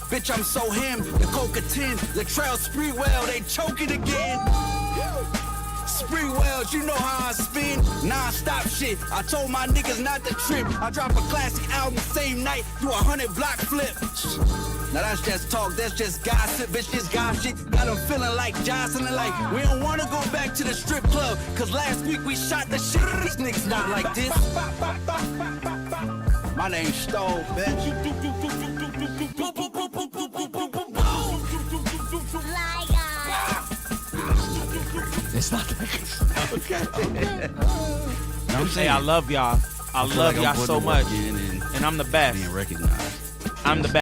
Bitch, I'm so him. The Coca 10, Latrell Spreewell, they choking again. Spreewells, you know how I spin. Non-stop shit. I told my niggas not to trip. I drop a classic album same night. Do 100 block flip. Now that's just talk, that's just gossip, bitch, this gossip shit. Got them feeling like Johnson and like, we don't wanna go back to the strip club, cause last week we shot the shit. These niggas not like this. My name's Stove, bitch. It's not like Okay. I'm saying I love y'all. I love y'all so much. And I'm the best. Being recognized. I'm the best.